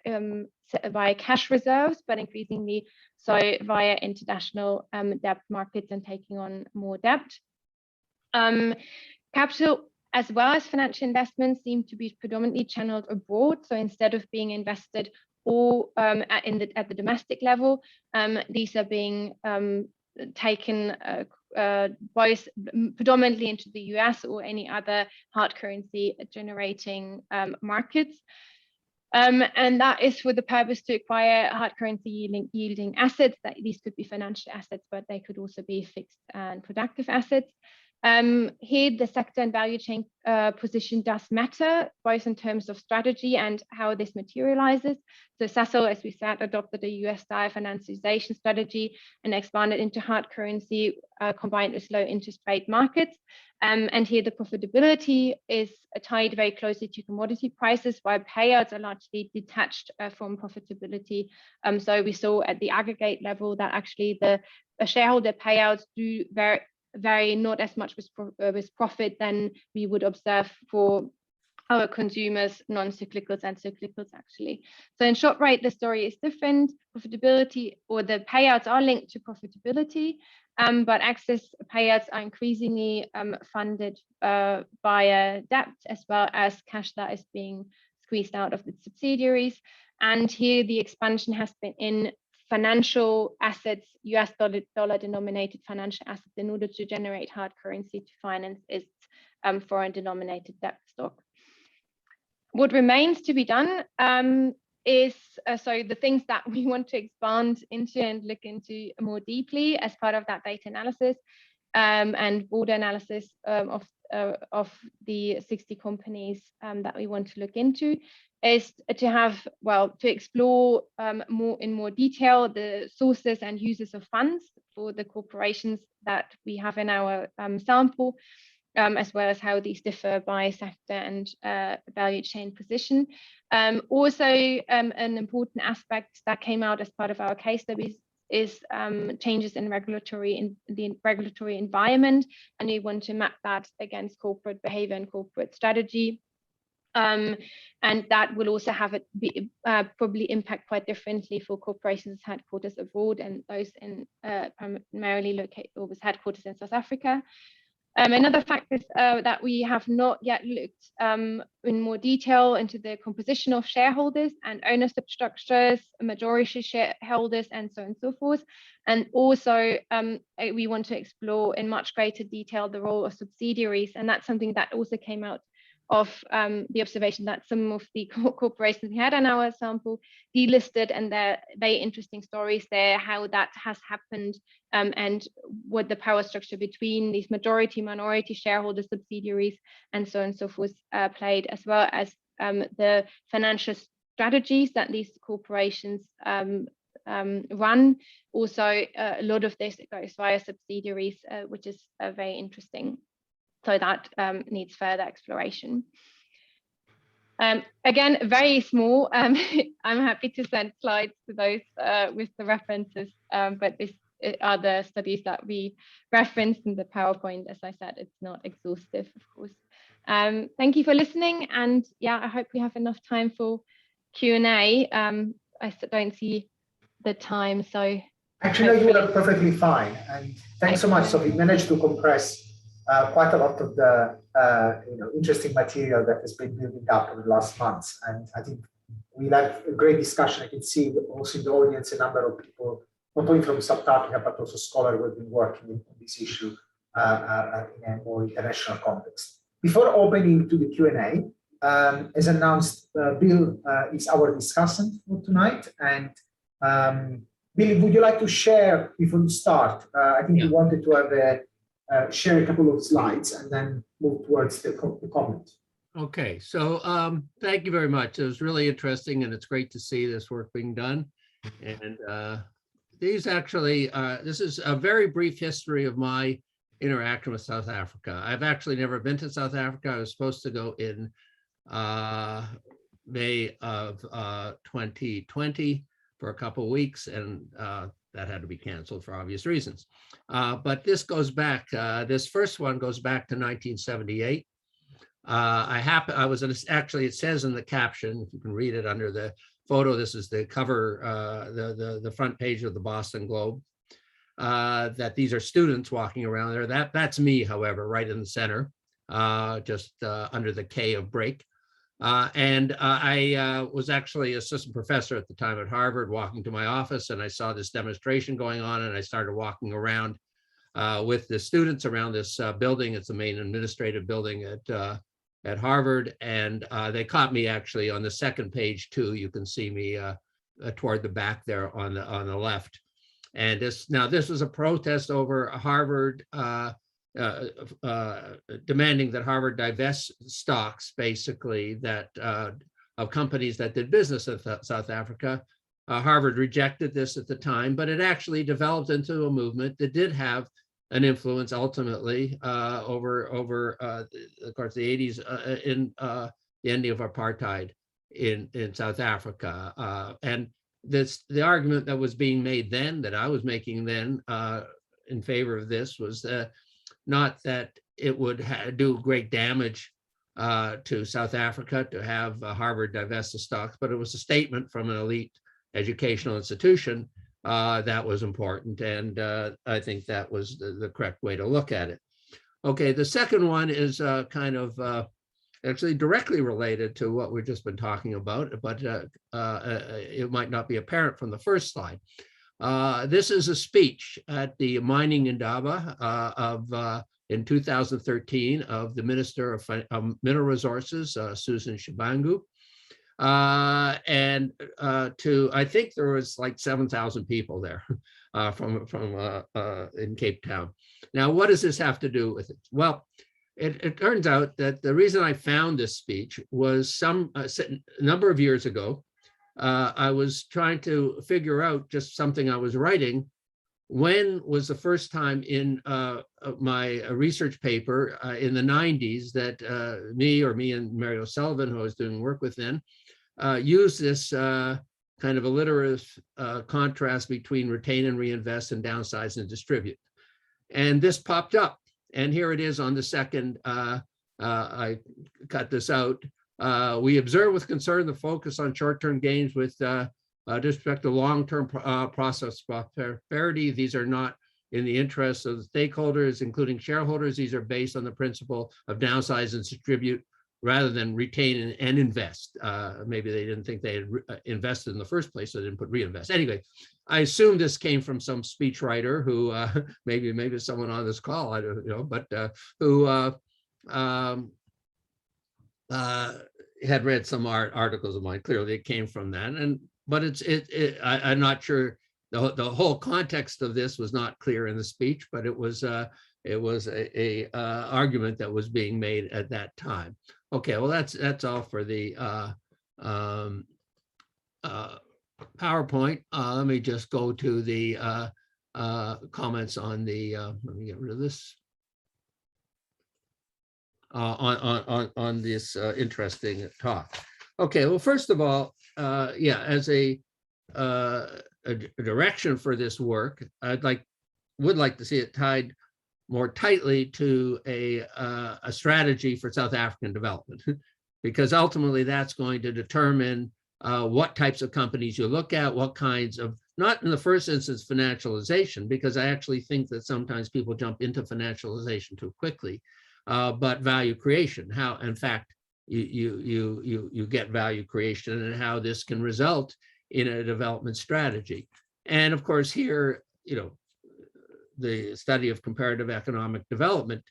cash reserves, but increasingly so via international debt markets and taking on more debt. Capital as well as financial investments seem to be predominantly channeled abroad. So instead of being invested all at the domestic level, these are being taken both predominantly into the US or any other hard currency generating markets. And that is for the purpose to acquire hard currency yielding assets. That these could be financial assets, but they could also be fixed and productive assets. Here, the sector and value chain position does matter, both in terms of strategy and how this materializes. So Sasol, as we said, adopted a US-style financialization strategy and expanded into hard currency combined with low interest rate markets. And here the profitability is tied very closely to commodity prices, while payouts are largely detached from profitability. So we saw at the aggregate level that actually the shareholder payouts do vary not as much with profit than we would observe for our consumers, non-cyclicals and cyclicals actually. So in ShopRite, the story is different. Profitability or the payouts are linked to profitability, but excess payouts are increasingly funded via debt as well as cash that is being squeezed out of the subsidiaries. And here the expansion has been in financial assets, US dollar denominated financial assets, in order to generate hard currency to finance its foreign denominated debt stock. What remains to be done is, so the things that we want to expand into and look into more deeply as part of that data analysis and broader analysis of the 60 companies that we want to look into is to have, to explore more detail the sources and uses of funds for the corporations that we have in our sample, as well as how these differ by sector and value chain position. Also, an important aspect that came out as part of our case studies is changes in the regulatory environment, and we want to map that against corporate behavior and corporate strategy. And that will also have probably impact quite differently for corporations headquarters abroad and those in primarily located or with headquarters in South Africa. Another factor that we have not yet looked in more detail into the composition of shareholders and ownership structures, majority shareholders, and so on and so forth. And also, we want to explore in much greater detail the role of subsidiaries, and that's something that also came out of the observation that some of the corporations we had in our sample delisted, and there are very interesting stories there, how that has happened, and what the power structure between these majority, minority shareholders, subsidiaries, and so on and so forth played, as well as the financial strategies that these corporations run. Also, a lot of this goes via subsidiaries, which is very interesting. So that needs further exploration. Again, very small. I'm happy to send slides to those with the references, but these are the studies that we referenced in the PowerPoint. As I said, it's not exhaustive, of course. Thank you for listening, and yeah, I hope we have enough time for Q&A. I don't see the time, so actually you are perfectly fine, and thanks so much. So we managed to compress quite a lot of the interesting material that has been building up in the last months, and I think we had a great discussion. I can see also in the audience a number of people, not only from South Africa, but also scholars who have been working on this issue in a more international context. Before opening to the Q&A, as announced, Bill is our discussant for tonight, and Bill, would you like to share before we start? I think you wanted to have share a couple of slides and then move towards the comment. Okay, so thank you very much. It was really interesting, and it's great to see this work being done. And these actually, this is a very brief history of my interaction with South Africa. I've actually never been to South Africa. I was supposed to go in May of 2020 for a couple of weeks, and that had to be canceled for obvious reasons. But this goes back, this first one goes back to 1978. I was actually, it says in the caption, if you can read it under the photo, this is the cover, the front page of the Boston Globe, that these are students walking around there. That's me, however, right in the center, just under the K of break. And I was actually assistant professor at the time at Harvard, walking to my office, and I saw this demonstration going on, and I started walking around with the students around this building. It's the main administrative building at Harvard, and they caught me actually on the second page too. You can see me toward the back there on the left. And this was a protest over Harvard demanding that Harvard divest stocks, basically, that of companies that did business in South Africa. Harvard rejected this at the time, but it actually developed into a movement that did have an influence ultimately over of course, the 80s in the ending of apartheid in South Africa. And the argument that was being made then, that I was making then in favor of this, was not that it would do great damage to South Africa to have Harvard divest the stocks, but it was a statement from an elite educational institution that was important, and I think that was the correct way to look at it. Okay, the second one is kind of actually directly related to what we've just been talking about, but it might not be apparent from the first slide. This is a speech at the mining Indaba in 2013 of the Minister of Mineral Resources, Susan Shabangu. And I think there was like 7,000 people there. in Cape Town. Now, what does this have to do with it? Well, it turns out that the reason I found this speech was a number of years ago. I was trying to figure out just something I was writing. When was the first time in my research paper in the 90s that me and Mary O'Sullivan, who I was doing work with then, used this kind of alliterative contrast between retain and reinvest and downsize and distribute. And this popped up. And here it is on the second, I cut this out. We observe with concern the focus on short-term gains with respect to long-term process prosperity. These are not in the interests of the stakeholders, including shareholders. These are based on the principle of downsize and distribute rather than retain and invest. Maybe they didn't think they had invested in the first place, so they didn't put reinvest. Anyway, I assume this came from some speechwriter who maybe someone on this call, I don't know, but who had read some articles of mine. Clearly, it came from that, but I'm not sure. The whole context of this was not clear in the speech, but it was a argument that was being made at that time. Okay, well that's all for the PowerPoint. Let me just go to the comments on the. Let me get rid of this. On this interesting talk. Okay, well, first of all, as a direction for this work, would like to see it tied more tightly to a strategy for South African development, because ultimately that's going to determine what types of companies you look at, what kinds of, not in the first instance financialization, because I actually think that sometimes people jump into financialization too quickly, but value creation, how in fact you get value creation and how this can result in a development strategy. And of course here, the study of comparative economic development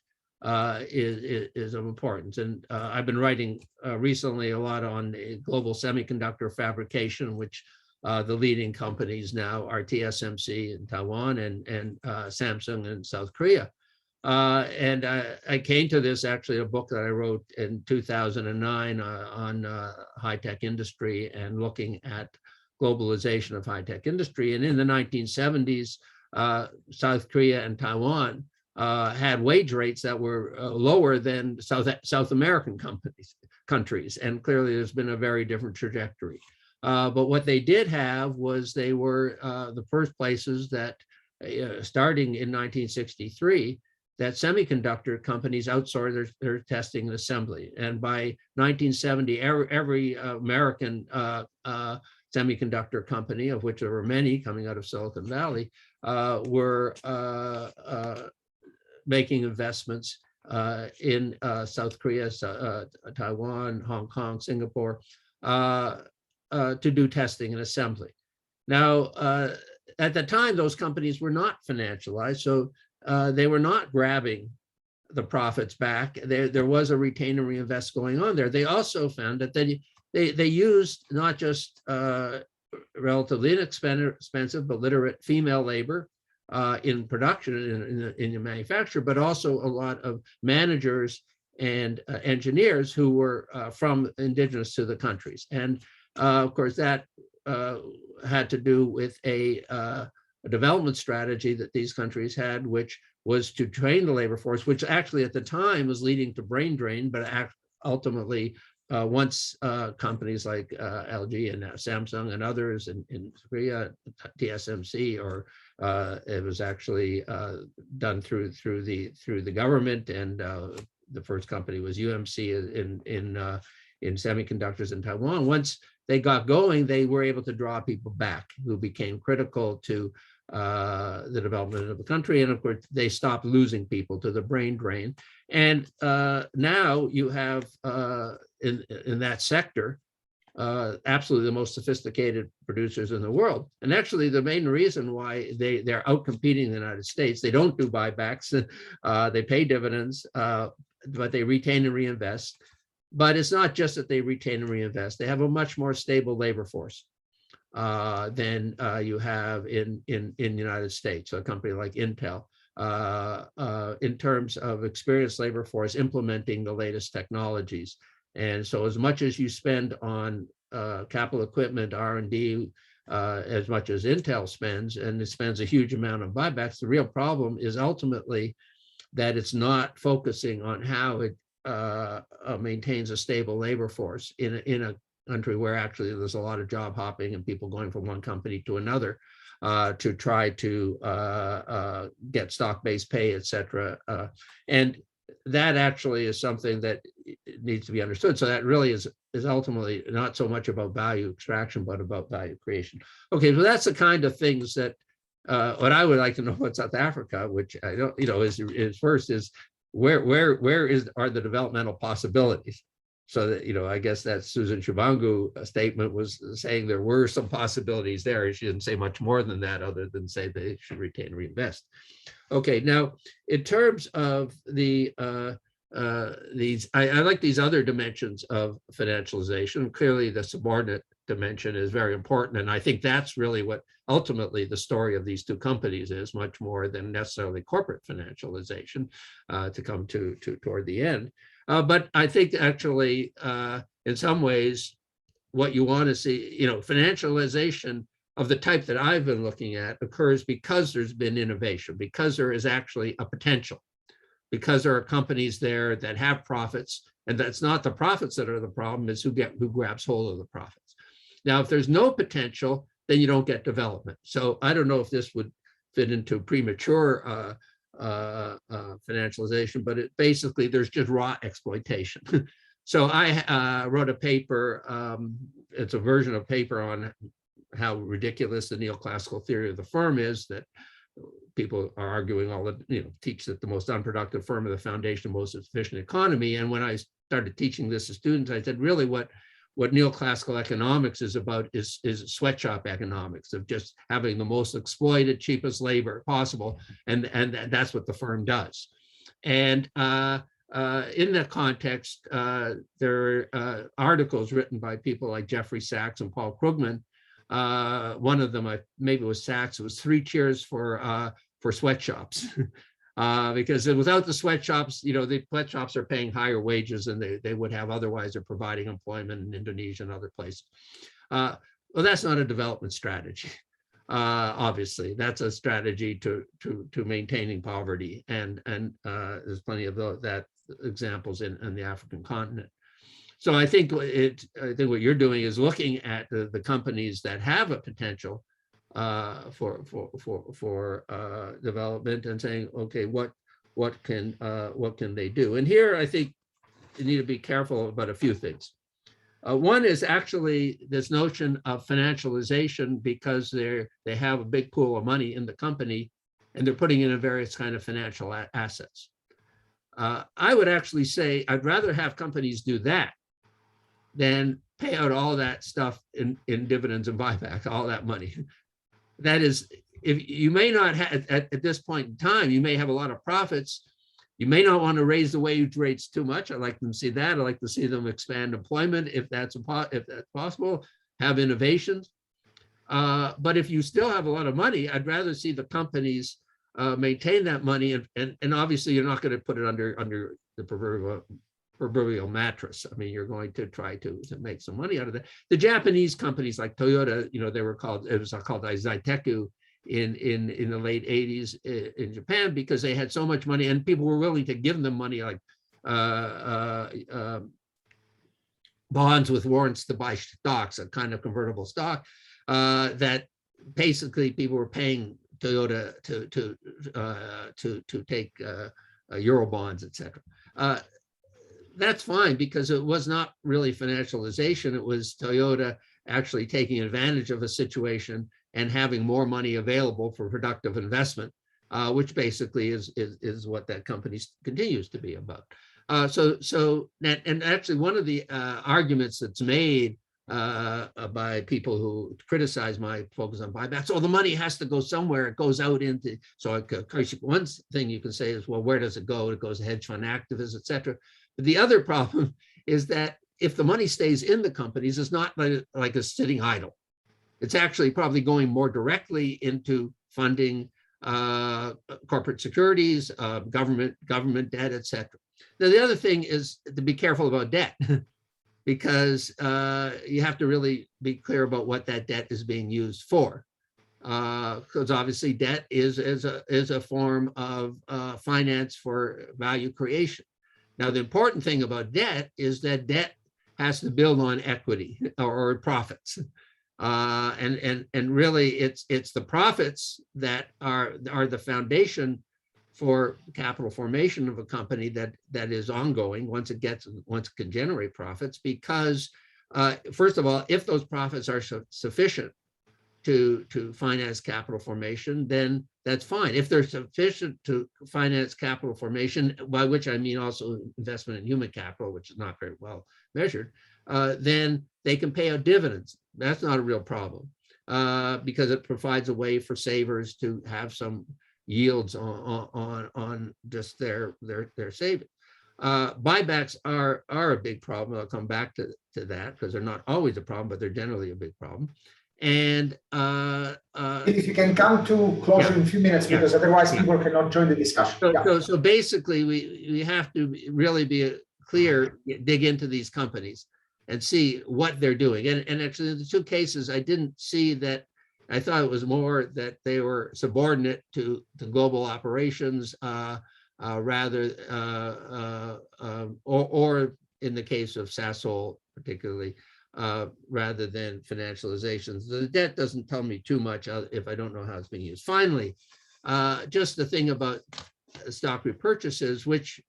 is of importance. And I've been writing recently a lot on global semiconductor fabrication, which the leading companies now are TSMC in Taiwan and Samsung in South Korea. And I came to this actually a book that I wrote in 2009 on high-tech industry and looking at globalization of high-tech industry. And in the 1970s, South Korea and Taiwan had wage rates that were lower than South American countries. And clearly there's been a very different trajectory. But what they did have was they were the first places that, starting in 1963, that semiconductor companies outsourced their testing and assembly. And by 1970, every American semiconductor company, of which there were many coming out of Silicon Valley, were making investments in South Korea, Taiwan, Hong Kong, Singapore, to do testing and assembly. Now, at the time, those companies were not financialized, so they were not grabbing the profits back. There was a retain and reinvest going on there. They also found that they used not just relatively inexpensive but literate female labor in production in the manufacture, but also a lot of managers and engineers who were from indigenous to the countries. And of course, that had to do with a development strategy that these countries had, which was to train the labor force, which actually at the time was leading to brain drain, but ultimately once companies like LG and Samsung and others in Korea, TSMC, or it was actually done through the government, and the first company was UMC in semiconductors in Taiwan. Once they got going, they were able to draw people back who became critical to the development of the country. And of course, they stopped losing people to the brain drain. And now you have in that sector, absolutely the most sophisticated producers in the world. And actually the main reason why they're outcompeting the United States, they don't do buybacks, they pay dividends, but they retain and reinvest. But it's not just that they retain and reinvest, they have a much more stable labor force. than you have in the United States. So a company like Intel, in terms of experienced labor force implementing the latest technologies. And so as much as you spend on capital equipment, R&D, as much as Intel spends, and it spends a huge amount on buybacks, the real problem is ultimately that it's not focusing on how it maintains a stable labor force in a country where actually there's a lot of job hopping and people going from one company to another to try to get stock-based pay, et cetera. And that actually is something that needs to be understood. So that really is ultimately not so much about value extraction, but about value creation. Okay, so that's the kind of things that what I would like to know about South Africa, which I don't, is first is where are the developmental possibilities? So that, I guess that Susan Chivangu statement was saying there were some possibilities there. She didn't say much more than that, other than say they should retain and reinvest. Okay, now in terms of the I like these other dimensions of financialization. Clearly, the subordinate dimension is very important, and I think that's really what ultimately the story of these two companies is, much more than necessarily corporate financialization to come to toward the end. But I think actually, in some ways, what you want to see, financialization of the type that I've been looking at occurs because there's been innovation, because there is actually a potential, because there are companies there that have profits, and that's not the profits that are the problem, is who grabs hold of the profits. Now, if there's no potential, then you don't get development. So I don't know if this would fit into premature financialization, but basically there's just raw exploitation. So I wrote a paper, it's a version of paper on how ridiculous the neoclassical theory of the firm is, that people are arguing teach that the most unproductive firm is the foundation of most efficient economy. And when I started teaching this to students, I said, really what neoclassical economics is about is sweatshop economics, of just having the most exploited, cheapest labor possible. And that's what the firm does. And in that context, there are articles written by people like Jeffrey Sachs and Paul Krugman. One of them, maybe it was Sachs, it was 3 cheers for sweatshops. Because without the sweatshops, the sweatshops are paying higher wages than they would have otherwise. They're providing employment in Indonesia and other places. Well, that's not a development strategy. Obviously, that's a strategy to maintaining poverty, and there's plenty of that examples in the African continent. So I think what you're doing is looking at the companies that have a potential for development and saying, okay, what can they do? And here I think you need to be careful about a few things. One is actually this notion of financialization, because they have a big pool of money in the company and they're putting in a various kind of financial assets. I would actually say I'd rather have companies do that than pay out all that stuff in dividends and buybacks, all that money. That is, if you may not have, at this point in time, you may have a lot of profits. You may not want to raise the wage rates too much. I'd like them to see that. I'd like to see them expand employment if that's possible, have innovations. But if you still have a lot of money, I'd rather see the companies maintain that money. And obviously, you're not going to put it under the proverbial mattress. I mean, you're going to try to make some money out of that. The Japanese companies like Toyota, it was called Aiziteku in the late 80s in Japan, because they had so much money and people were willing to give them money, like bonds with warrants to buy stocks, a kind of convertible stock, that basically people were paying Toyota to take Euro bonds, etc. That's fine, because it was not really financialization. It was Toyota actually taking advantage of a situation and having more money available for productive investment, which basically is what that company continues to be about. And actually one of the arguments that's made by people who criticize my focus on buybacks, the money has to go somewhere. It goes out into, one thing you can say is, well, where does it go? It goes to hedge fund activists, et cetera. But the other problem is that if the money stays in the companies, it's not like it's sitting idle. It's actually probably going more directly into funding corporate securities, government debt, etc. Now, the other thing is to be careful about debt, because you have to really be clear about what that debt is being used for. Because obviously debt is a form of finance for value creation. Now, the important thing about debt is that debt has to build on equity or profits. And really it's the profits that are the foundation for capital formation of a company that is ongoing once it can generate profits, because first of all, if those profits are sufficient to finance capital formation, then that's fine. If they're sufficient to finance capital formation, by which I mean also investment in human capital, which is not very well measured, then they can pay out dividends. That's not a real problem, because it provides a way for savers to have some yields on just their savings. Buybacks are a big problem. I'll come back to that, because they're not always a problem, but they're generally a big problem. And if you can come to closure in a few minutes, because otherwise people cannot join the discussion. So basically, we have to really be clear, dig into these companies and see what they're doing. And actually, in the two cases, I didn't see that. I thought it was more that they were subordinate to global operations, rather, or in the case of Sasol particularly, rather than financializations. The debt doesn't tell me too much if I don't know how it's being used. Finally, just the thing about stock repurchases, which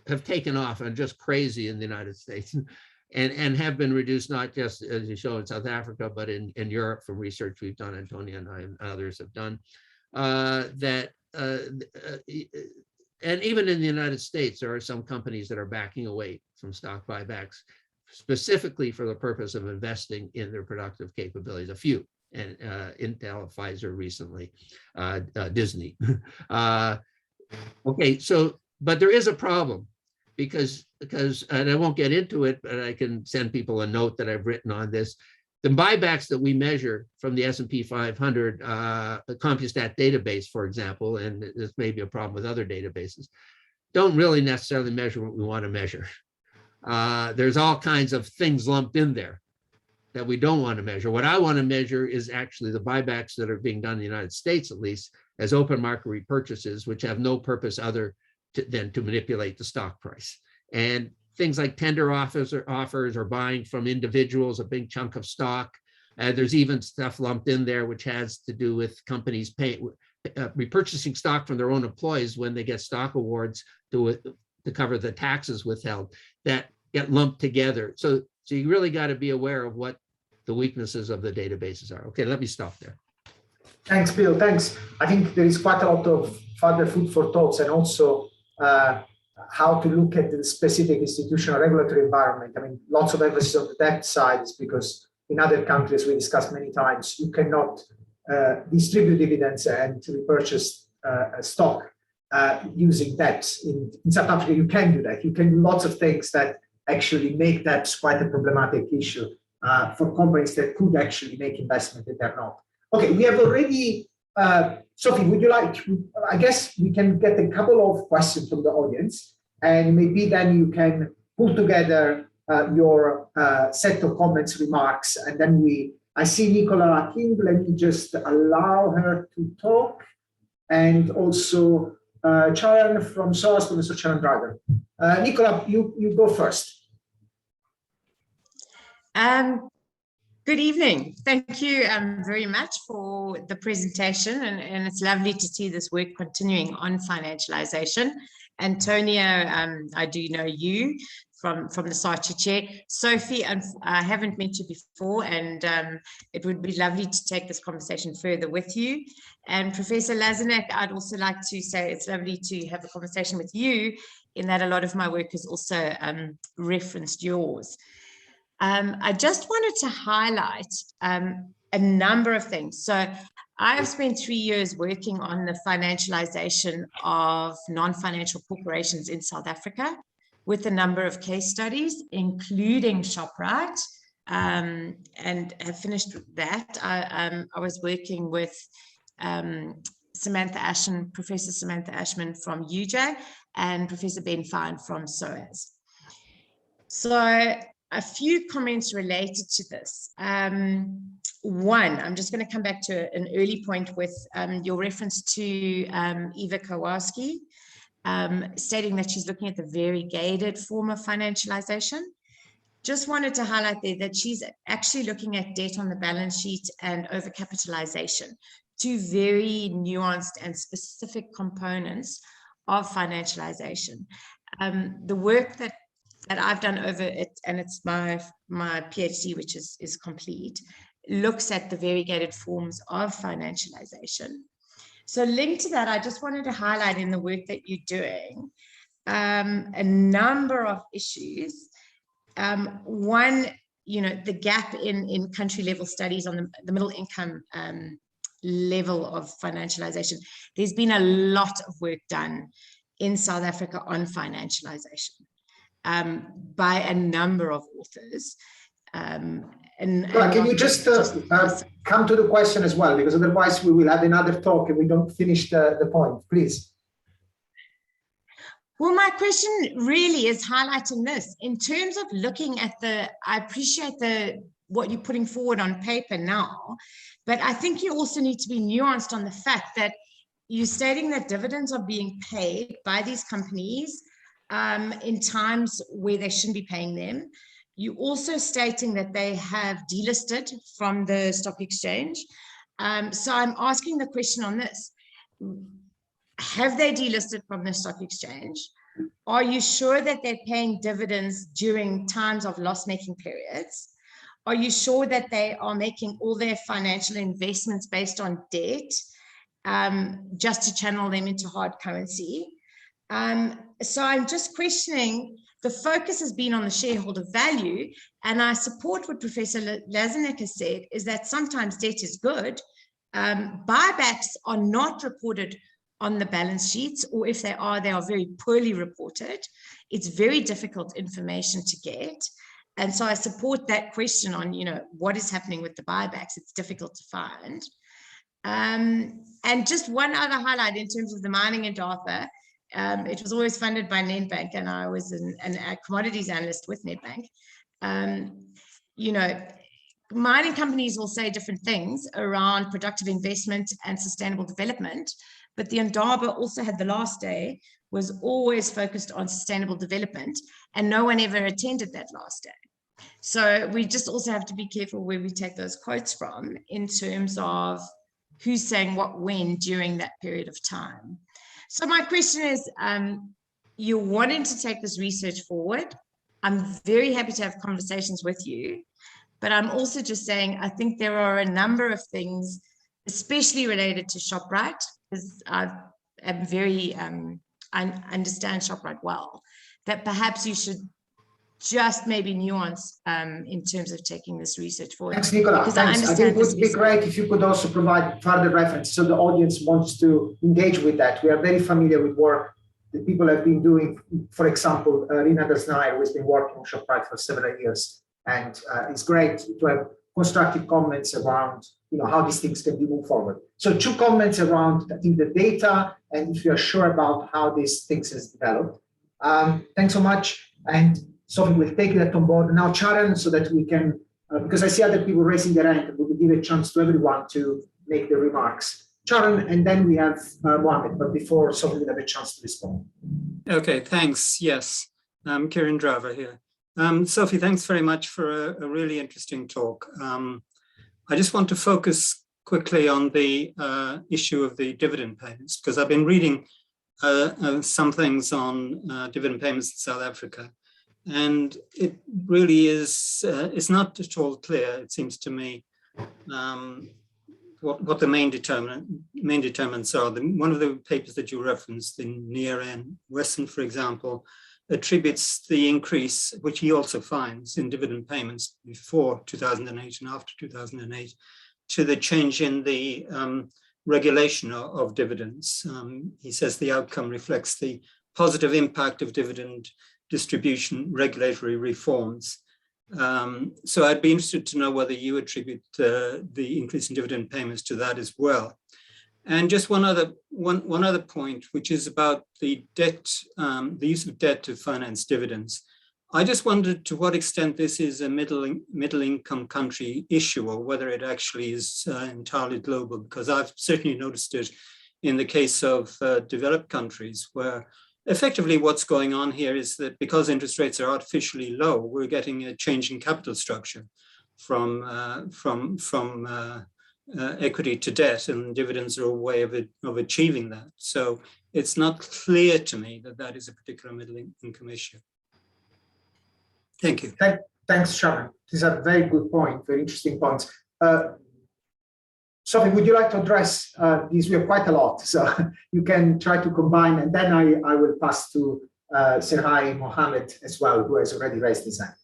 have taken off and just crazy in the United States, and have been reduced not just, as you show, in South Africa, but in Europe from research we've done, Antonia and I and others have done, and even in the United States, there are some companies that are backing away from stock buybacks, specifically for the purpose of investing in their productive capabilities. A few, and Intel, Pfizer recently, Disney. Okay, so, but there is a problem, because, and I won't get into it, but I can send people a note that I've written on this. The buybacks that we measure from the S&P 500, the CompuStat database, for example, and this may be a problem with other databases, don't really necessarily measure what we want to measure. There's all kinds of things lumped in there that we don't want to measure. What I want to measure is actually the buybacks that are being done in the United States, at least, as open market repurchases, which have no purpose other than to manipulate the stock price. And things like tender offers or buying from individuals a big chunk of stock. There's even stuff lumped in there which has to do with companies repurchasing stock from their own employees when they get stock awards to cover the taxes withheld, that get lumped together. So you really got to be aware of what the weaknesses of the databases are. Okay, let me stop there. Thanks, Bill. Thanks. I think there is quite a lot of further food for thoughts, and also how to look at the specific institutional regulatory environment. I mean, lots of emphasis on the debt side is because in other countries, we discussed many times, you cannot distribute dividends and repurchase stock using debt. In South Africa, you can do that. You can do lots of things that actually make that quite a problematic issue for companies that could actually make investment that they're not. Okay, we have already, Sophie, would you like, I guess we can get a couple of questions from the audience, and maybe then you can pull together your set of comments, remarks, and then I see Nicola King, let me just allow her to talk, and also Charan from SOAS, Professor Charan Driver. Nicola, you go first. Good evening. Thank you very much for the presentation, and it's lovely to see this work continuing on financialization. Antonia, I do know you from the SACHI chair. Sophie, I haven't met you before, and it would be lovely to take this conversation further with you. And Professor Lazanek, I'd also like to say it's lovely to have a conversation with you, in that a lot of my work has also referenced yours. I just wanted to highlight a number of things. So I've spent 3 years working on the financialization of non-financial corporations in South Africa, with a number of case studies, including ShopRite, and have finished that. I was working with Samantha Ashman, Professor Samantha Ashman from UJ, and Professor Ben Fine from SOAS. So a few comments related to this. One, I'm just going to come back to an early point with your reference to Eva Kowalski, stating that she's looking at the variegated form of financialization. Just wanted to highlight there that she's actually looking at debt on the balance sheet and overcapitalization, two very nuanced and specific components of financialization. The work that I've done over it, and it's my PhD, which is complete, looks at the variegated forms of financialization. So linked to that, I just wanted to highlight in the work that you're doing a number of issues. One, the gap in country level studies on the middle income level of financialization. There's been a lot of work done in South Africa on financialization by a number of authors. Can you just come to the question as well, because otherwise we will have another talk and we don't finish the point, please. Well, my question really is highlighting this in terms of looking at I appreciate what you're putting forward on paper now, but I think you also need to be nuanced on the fact that you're stating that dividends are being paid by these companies in times where they shouldn't be paying them. You're also stating that they have delisted from the stock exchange. So I'm asking the question on this. Have they delisted from the stock exchange? Are you sure that they're paying dividends during times of loss-making periods? Are you sure that they are making all their financial investments based on debt just to channel them into hard currency? So I'm just questioning, the focus has been on the shareholder value, and I support what Professor Lazanek has said, is that sometimes debt is good. Buybacks are not reported on the balance sheets, or if they are very poorly reported. It's very difficult information to get. And so I support that question on, what is happening with the buybacks. It's difficult to find. And just one other highlight in terms of the mining and DARPA. It was always funded by Nedbank, and I was a commodities analyst with Nedbank. Mining companies will say different things around productive investment and sustainable development, but the Ndaba also had the last day, was always focused on sustainable development, and no one ever attended that last day. So we just also have to be careful where we take those quotes from in terms of who's saying what when during that period of time. So my question is, you're wanting to take this research forward. I'm very happy to have conversations with you, but I'm also just saying, I think there are a number of things, especially related to ShopRite, because I understand ShopRite well, that perhaps you should just maybe nuance in terms of taking this research forward. Thanks, Nicola. Thanks. I think it would be great if you could also provide further reference so the audience wants to engage with that. We are very familiar with work that people have been doing. For example, Rina Dasnair, who has been working on ShopRite for several years. And it's great to have constructive comments around how these things can be moved forward. So 2 comments around, I think, the data, and if you are sure about how these things has developed. Thanks so much. And Sophie will take that on board. Now, Charan, so that we can, because I see other people raising their hand, we will give a chance to everyone to make the remarks. Charan, and then we have Mohammed, but before Sophie will have a chance to respond. Okay, thanks. Yes, Kiran Drava here. Sophie, thanks very much for a really interesting talk. I just want to focus quickly on the issue of the dividend payments, because I've been reading some things on dividend payments in South Africa. And it really is, it's not at all clear, it seems to me, what the main determinants are. One of the papers that you referenced in Near and Wesson, for example, attributes the increase, which he also finds in dividend payments before 2008 and after 2008, to the change in the regulation of dividends. He says the outcome reflects the positive impact of dividend distribution regulatory reforms. So I'd be interested to know whether you attribute the increase in dividend payments to that as well. And just one other point, which is about the debt, the use of debt to finance dividends. I just wondered to what extent this is a middle income country issue, or whether it actually is entirely global, because I've certainly noticed it in the case of developed countries, where effectively what's going on here is that because interest rates are artificially low, we're getting a change in capital structure from equity to debt, and dividends are a way of achieving that. So it's not clear to me that that is a particular middle income issue. Thank you. Thanks, Sharon. These are very good points, very interesting points. Sophie, would you like to address these? We have quite a lot, so you can try to combine, and then I will pass to Serhai Mohammed as well, who has already raised his hand.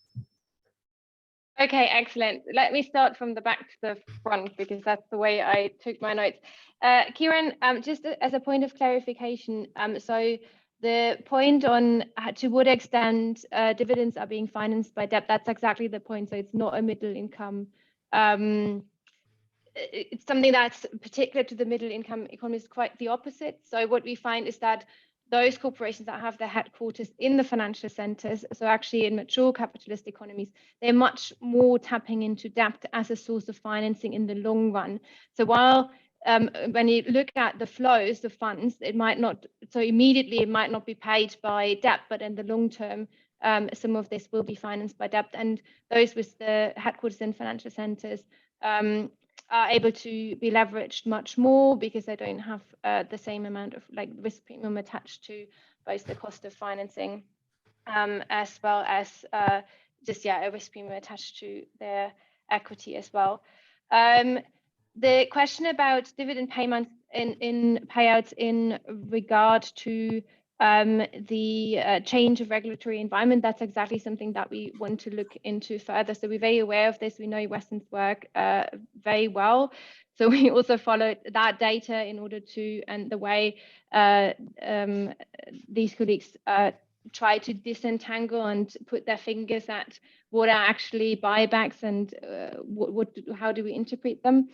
Okay, excellent. Let me start from the back to the front, because that's the way I took my notes. Kieran, just as a point of clarification, so the point on to what extent dividends are being financed by debt, that's exactly the point. So it's not a middle income. It's something that's particular to the middle income economies, quite the opposite. So what we find is that those corporations that have their headquarters in the financial centers, so actually in mature capitalist economies, they're much more tapping into debt as a source of financing in the long run. So while when you look at the flows, the funds, it might not, so immediately it might not be paid by debt, but in the long term, some of this will be financed by debt. And those with the headquarters in financial centers are able to be leveraged much more, because they don't have the same amount of like risk premium attached to both the cost of financing as well as just a risk premium attached to their equity as well. The question about dividend payments in payouts in regard to the change of regulatory environment, that's exactly something that we want to look into further. So we're very aware of this. We know Weston's work very well. So we also followed that data in order to, and the way these colleagues try to disentangle and put their fingers at what are actually buybacks and how do we interpret them.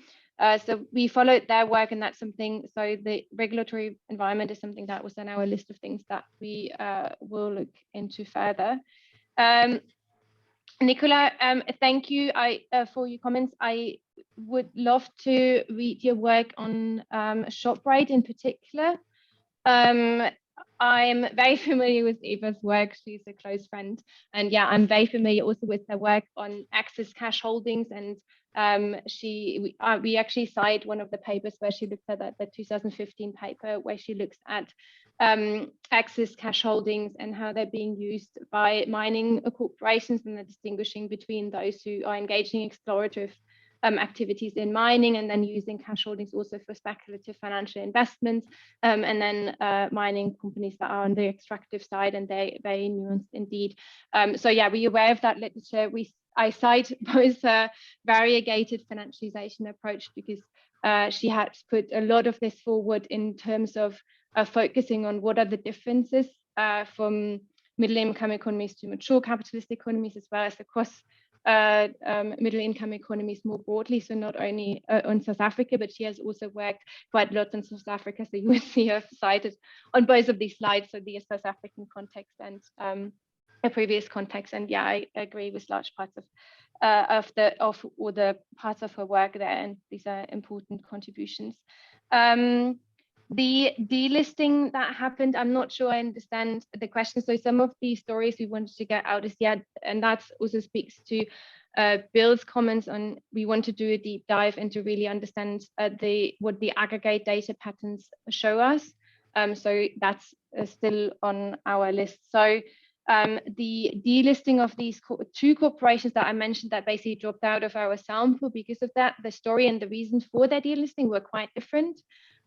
So we followed their work, and that's something, so the regulatory environment is something that was on our list of things that we will look into further. Nicola, thank you for your comments. I would love to read your work on ShopRite in particular. I'm very familiar with Eva's work. She's a close friend. And yeah, I'm very familiar also with her work on Axis cash holdings. And we actually cited one of the papers where she looked at that, the 2015 paper, where she looks at Axis cash holdings and how they're being used by mining corporations, and they're distinguishing between those who are engaging in explorative activities in mining, and then using cash holdings also for speculative financial investments, and then mining companies that are on the extractive side, and they're very nuanced indeed. So yeah, we're aware of that literature. I cite both a variegated financialization approach, because she had put a lot of this forward in terms of focusing on what are the differences from middle income economies to mature capitalist economies, as well as across middle income economies more broadly. So not only on South Africa, but she has also worked quite a lot on South Africa. So you will see her cited on both of these slides, so the South African context and a previous context. And yeah, I agree with large parts of the parts of her work there, and these are important contributions. The delisting that happened, I'm not sure I understand the question. So some of the stories we wanted to get out is, yeah, and that also speaks to Bill's comments on, we want to do a deep dive into really understand what the aggregate data patterns show us. So that's still on our list. So the delisting of these two corporations that I mentioned that basically dropped out of our sample because of that, the story and the reasons for their delisting were quite different.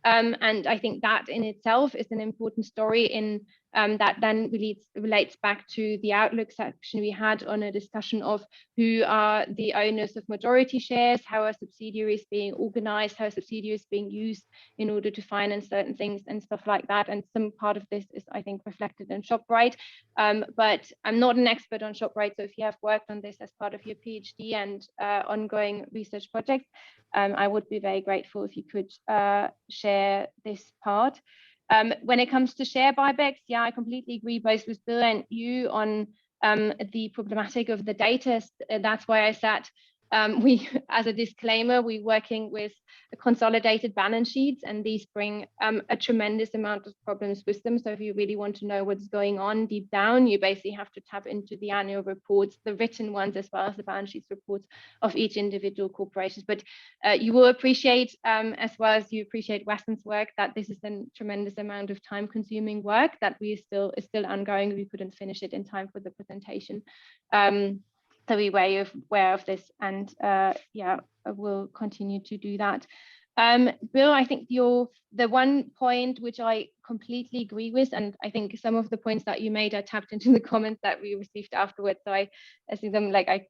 And I think that in itself is an important story in that then relates back to the outlook section we had on a discussion of who are the owners of majority shares, how are subsidiaries being organized, how are subsidiaries being used in order to finance certain things and stuff like that. And some part of this is, I think, reflected in ShopRite. But I'm not an expert on ShopRite, so if you have worked on this as part of your PhD and ongoing research projects, I would be very grateful if you could share this part. When it comes to share buybacks, yeah, I completely agree both with Bill and you on the problematic of the data. That's why I said we, as a disclaimer, we're working with consolidated balance sheets, and these bring a tremendous amount of problems with them. So if you really want to know what's going on deep down, you basically have to tap into the annual reports, the written ones, as well as the balance sheets reports of each individual corporations. But you will appreciate, as well as you appreciate Weston's work, that this is a tremendous amount of time-consuming work that is still ongoing. We couldn't finish it in time for the presentation. So we're aware of this, and yeah, we'll continue to do that. Bill, I think the one point which I completely agree with, and I think some of the points that you made, I tapped into the comments that we received afterwards, so I see them like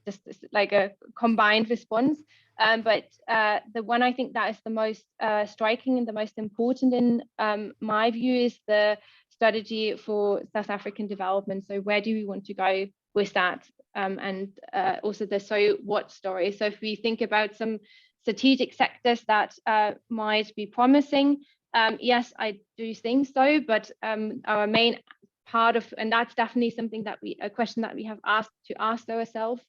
just like a combined response. But the one I think that is the most striking and the most important in my view is the strategy for South African development. So where do we want to go with that, and also the so what story. So if we think about some strategic sectors that might be promising, yes, I do think so, but our main part of, and that's definitely something that a question that we have asked ourselves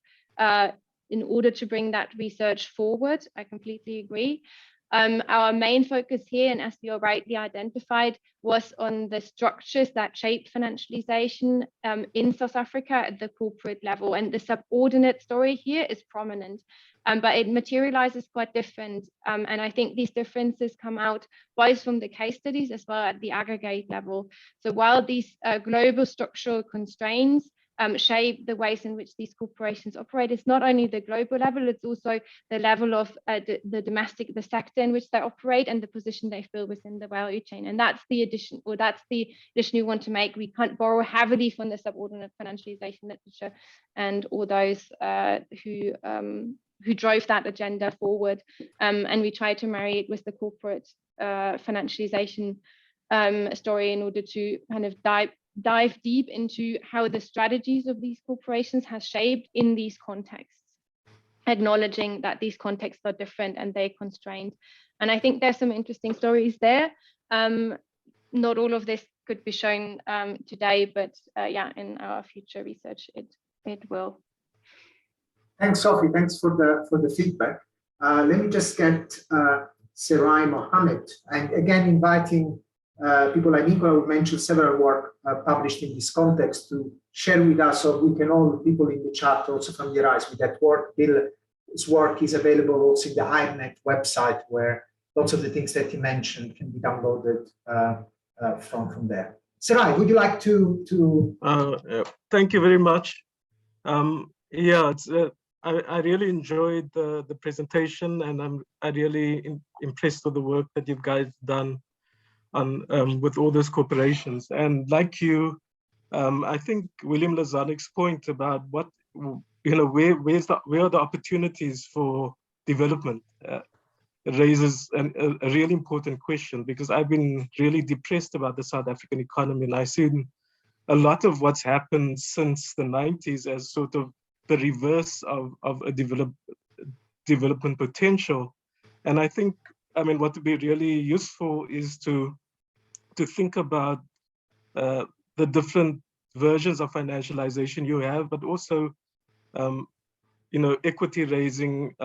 in order to bring that research forward. I completely agree. Our main focus here, and as you rightly identified, was on the structures that shaped financialization in South Africa at the corporate level. And the subordinate story here is prominent, but it materializes quite different. And I think these differences come out both from the case studies as well at the aggregate level. So while these global structural constraints shape the ways in which these corporations operate, it's not only the global level, it's also the level of the sector in which they operate and the position they fill within the value chain. And that's the addition, or that's the addition we want to make. We can't borrow heavily from the subordinate financialization literature and all those who drove that agenda forward. And we try to marry it with the corporate financialization story in order to kind of dive deep into how the strategies of these corporations has shaped in these contexts, acknowledging that these contexts are different and they're constrained. And I think there's some interesting stories there. Not all of this could be shown today, but yeah, in our future research, it will. Thanks, Sophie. Thanks for the feedback. Let me just get Sarai Mohammed, and again inviting people like Nicola, who mentioned several work published in this context, to share with us, so we can all, people in the chat, also familiarize with that work. Bill's work is available also in the IRNet website, where lots of the things that he mentioned can be downloaded from there. Sarai, would you like to? Thank you very much. Yeah, I really enjoyed the presentation, and I really impressed with the work that you guys done on with all those corporations. And like you, I think William Lazanik's point about what, you know, where are the opportunities for development raises a really important question, because I've been really depressed about the South African economy, and I've seen a lot of what's happened since the 90s as sort of the reverse of a development potential. And I think, I mean, what would be really useful is to think about the different versions of financialization you have, but also, you know, equity raising,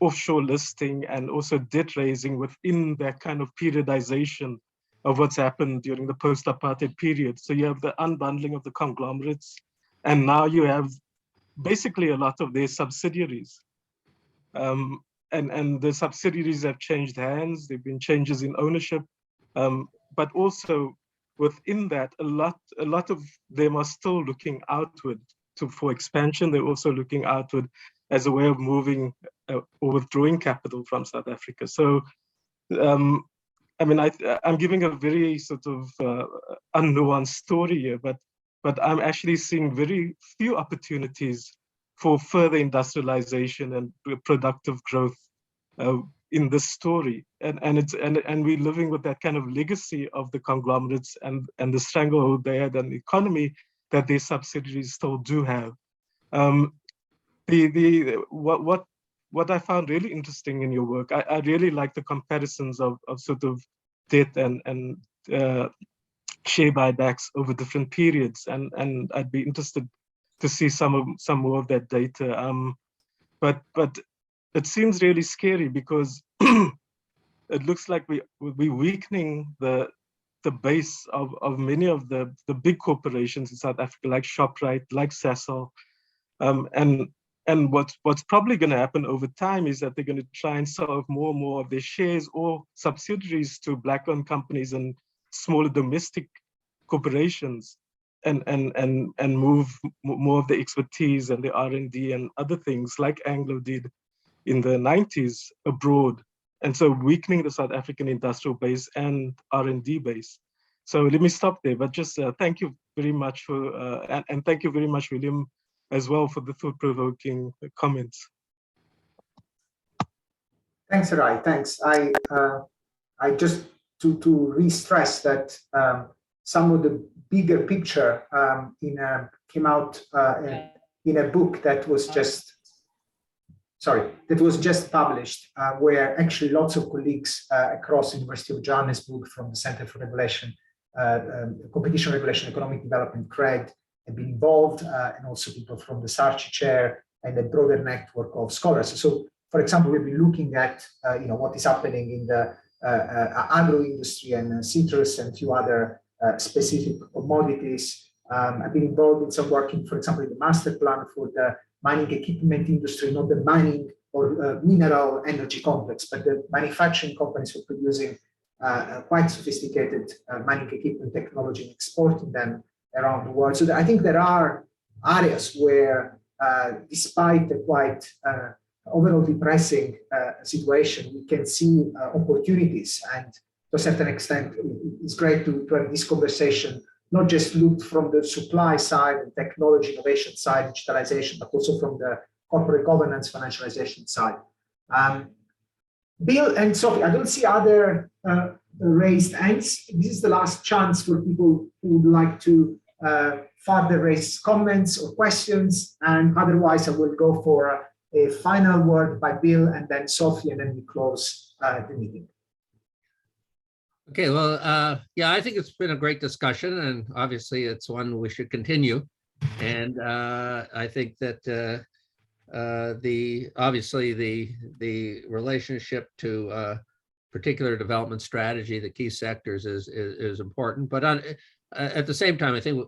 offshore listing, and also debt raising within that kind of periodization of what's happened during the post-apartheid period. So you have the unbundling of the conglomerates, and now you have basically a lot of their subsidiaries. And the subsidiaries have changed hands. There have been changes in ownership, but also within that, a lot of them are still looking outward for expansion. They're also looking outward as a way of moving or withdrawing capital from South Africa. So I mean, I'm giving a very sort of unnuanced story here, but I'm actually seeing very few opportunities for further industrialization and productive growth in this story, and we're living with that kind of legacy of the conglomerates and the stranglehold they had on the economy that their subsidiaries still do have. What I found really interesting in your work, I really like the comparisons of sort of debt and share buybacks over different periods, and I'd be interested to see some more of that data. But it seems really scary because it looks like we're weakening the base of many of the big corporations in South Africa, like Shoprite, like Sasol, and what's probably going to happen over time is that they're going to try and sell more and more of their shares or subsidiaries to Black-owned companies and smaller domestic corporations, and move more of the expertise and the R&D and other things like Anglo did in the 90s abroad, and so weakening the South African industrial base and R&D base. So let me stop there, but just thank you very much for and thank you very much, William, as well, for the thought-provoking comments. Thanks, Rai. Thanks. I just to re-stress that some of the bigger picture came out in a book that was just published, where actually lots of colleagues across the University of Johannesburg from the Center for Regulation, Competition Regulation, Economic Development, CRED, have been involved, and also people from the Sarchi chair and a broader network of scholars. So, for example, we've been looking at what is happening in the agro industry and citrus and few other specific commodities. I've been involved in some work in, for example, in the master plan for the mining equipment industry, not the mining or mineral energy complex, but the manufacturing companies who are producing quite sophisticated mining equipment technology and exporting them around the world. So I think there are areas where, despite the quite overall depressing situation, we can see opportunities. And to a certain extent, it's great to have this conversation, not just looked from the supply side and technology innovation side, digitalization, but also from the corporate governance financialization side. Bill and Sophie, I don't see other raised hands. This is the last chance for people who would like to further raise comments or questions, and otherwise I will go for a final word by Bill and then Sophie, and then we close the meeting. Okay, well, yeah, I think it's been a great discussion, and obviously it's one we should continue. And I think that obviously the relationship to particular development strategy, the key sectors is important. But at the same time, I think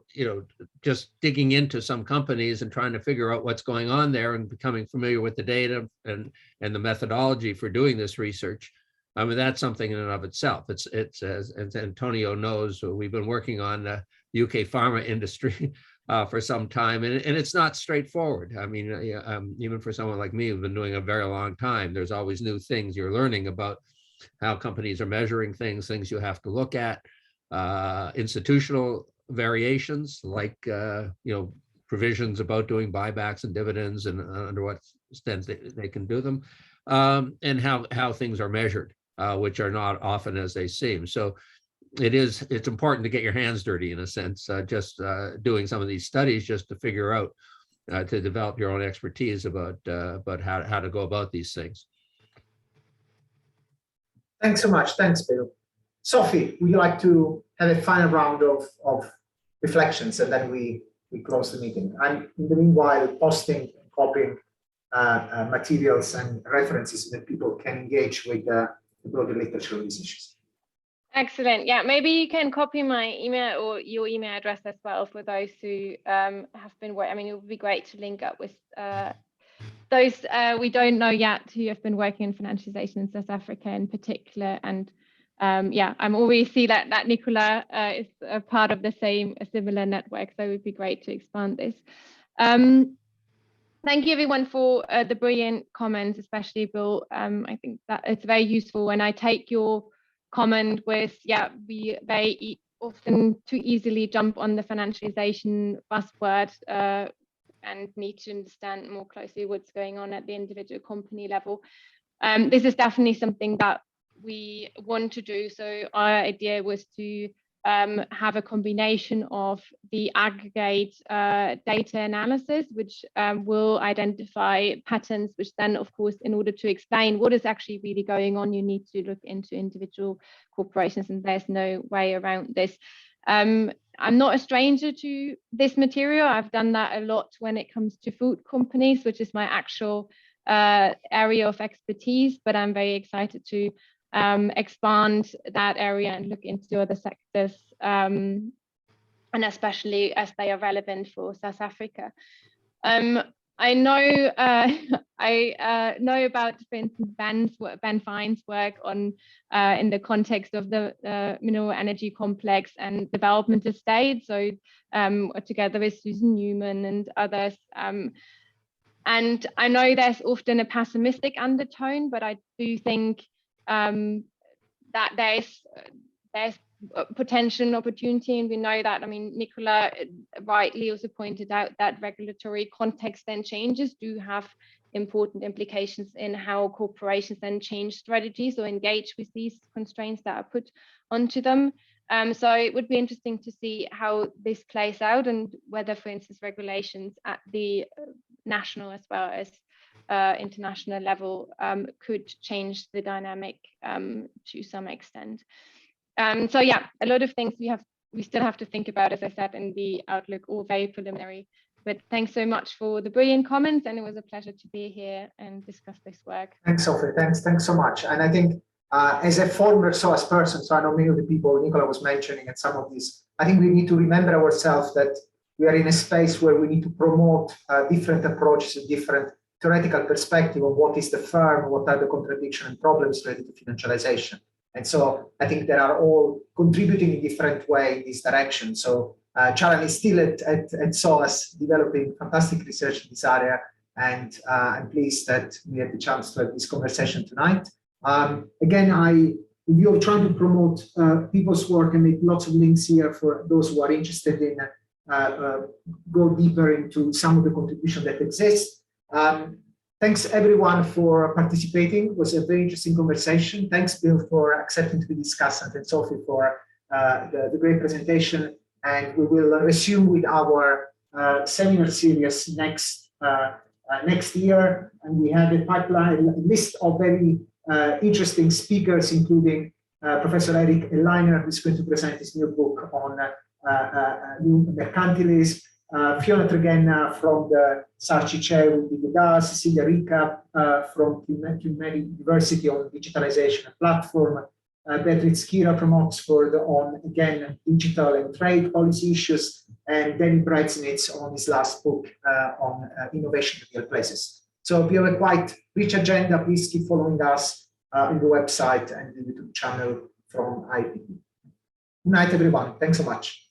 just digging into some companies and trying to figure out what's going on there and becoming familiar with the data and the methodology for doing this research. I mean, that's something in and of itself. It's as Antonio knows, we've been working on the UK pharma industry for some time, and it's not straightforward. I mean, even for someone like me who's been doing a very long time, there's always new things you're learning about how companies are measuring things you have to look at, institutional variations like provisions about doing buybacks and dividends and under what extent they can do them, and how things are measured, which are not often as they seem. So it's important to get your hands dirty in a sense, just doing some of these studies just to figure out, to develop your own expertise about how to go about these things. Thanks so much. Thanks, Bill. Sophie, would you like to have a final round of reflections, and then we close the meeting? I'm in the meanwhile posting and copying materials and references so that people can engage with the broader literature on these issues. Excellent. Yeah, maybe you can copy my email or your email address as well for those who have been working. I mean, it would be great to link up with those we don't know yet who have been working in financialization in South Africa in particular. And yeah, I'm always see that Nicola is a part of a similar network, so it would be great to expand this. Thank you everyone for the brilliant comments, especially Bill. I think that it's very useful, and I take your comment was, yeah, they often too easily jump on the financialization buzzword and need to understand more closely what's going on at the individual company level. This is definitely something that we want to do. So our idea was to have a combination of the aggregate data analysis, which will identify patterns, which then, of course, in order to explain what is actually really going on, you need to look into individual corporations, and there's no way around this. I'm not a stranger to this material. I've done that a lot when it comes to food companies, which is my actual area of expertise, but I'm very excited to expand that area and look into other sectors, and especially as they are relevant for South Africa. I know I know about, for instance, Ben Fine's work on in the context of the mineral energy complex and development estate. So together with Susan Newman and others. And I know there's often a pessimistic undertone, but I do think that there's potential and opportunity, and we know that. I mean, Nicola rightly also pointed out that regulatory context then changes do have important implications in how corporations then change strategies or engage with these constraints that are put onto them. So it would be interesting to see how this plays out, and whether, for instance, regulations at the national as well as international level could change the dynamic to some extent. So yeah, a lot of things we still have to think about, as I said, in the outlook, all very preliminary. But thanks so much for the brilliant comments, and it was a pleasure to be here and discuss this work. Thanks, Sophie. Thanks so much. And I think as a former SOAS person, so I know many of the people Nicola was mentioning and some of these, I think we need to remember ourselves that we are in a space where we need to promote different approaches and different theoretical perspective of what is the firm, what are the contradictions and problems related to financialization. And so I think they are all contributing in different way in this direction. So Charan is still at SOAS developing fantastic research in this area, and I'm pleased that we had the chance to have this conversation tonight. Again, in view of trying to promote people's work and make lots of links here for those who are interested in go deeper into some of the contributions that exist. Thanks everyone for participating. It was a very interesting conversation. Thanks, Bill, for accepting to be discussant, and Sophie for the great presentation. And we will resume with our seminar series next year. And we have a pipeline, a list of very interesting speakers, including Professor Eric Elliner, who's going to present his new book on new mercantilism. Fiona Tregenna from the Sarchi chair will be with us. Cecilia Rica from Kilmeny University on digitalization and platform. Beatrice Kira from Oxford on, again, digital and trade policy issues. And Danny Breitznitz on his last book on innovation in real places. So we have a quite rich agenda. Please keep following us on the website and the YouTube channel from IPP. Good night, everyone. Thanks so much.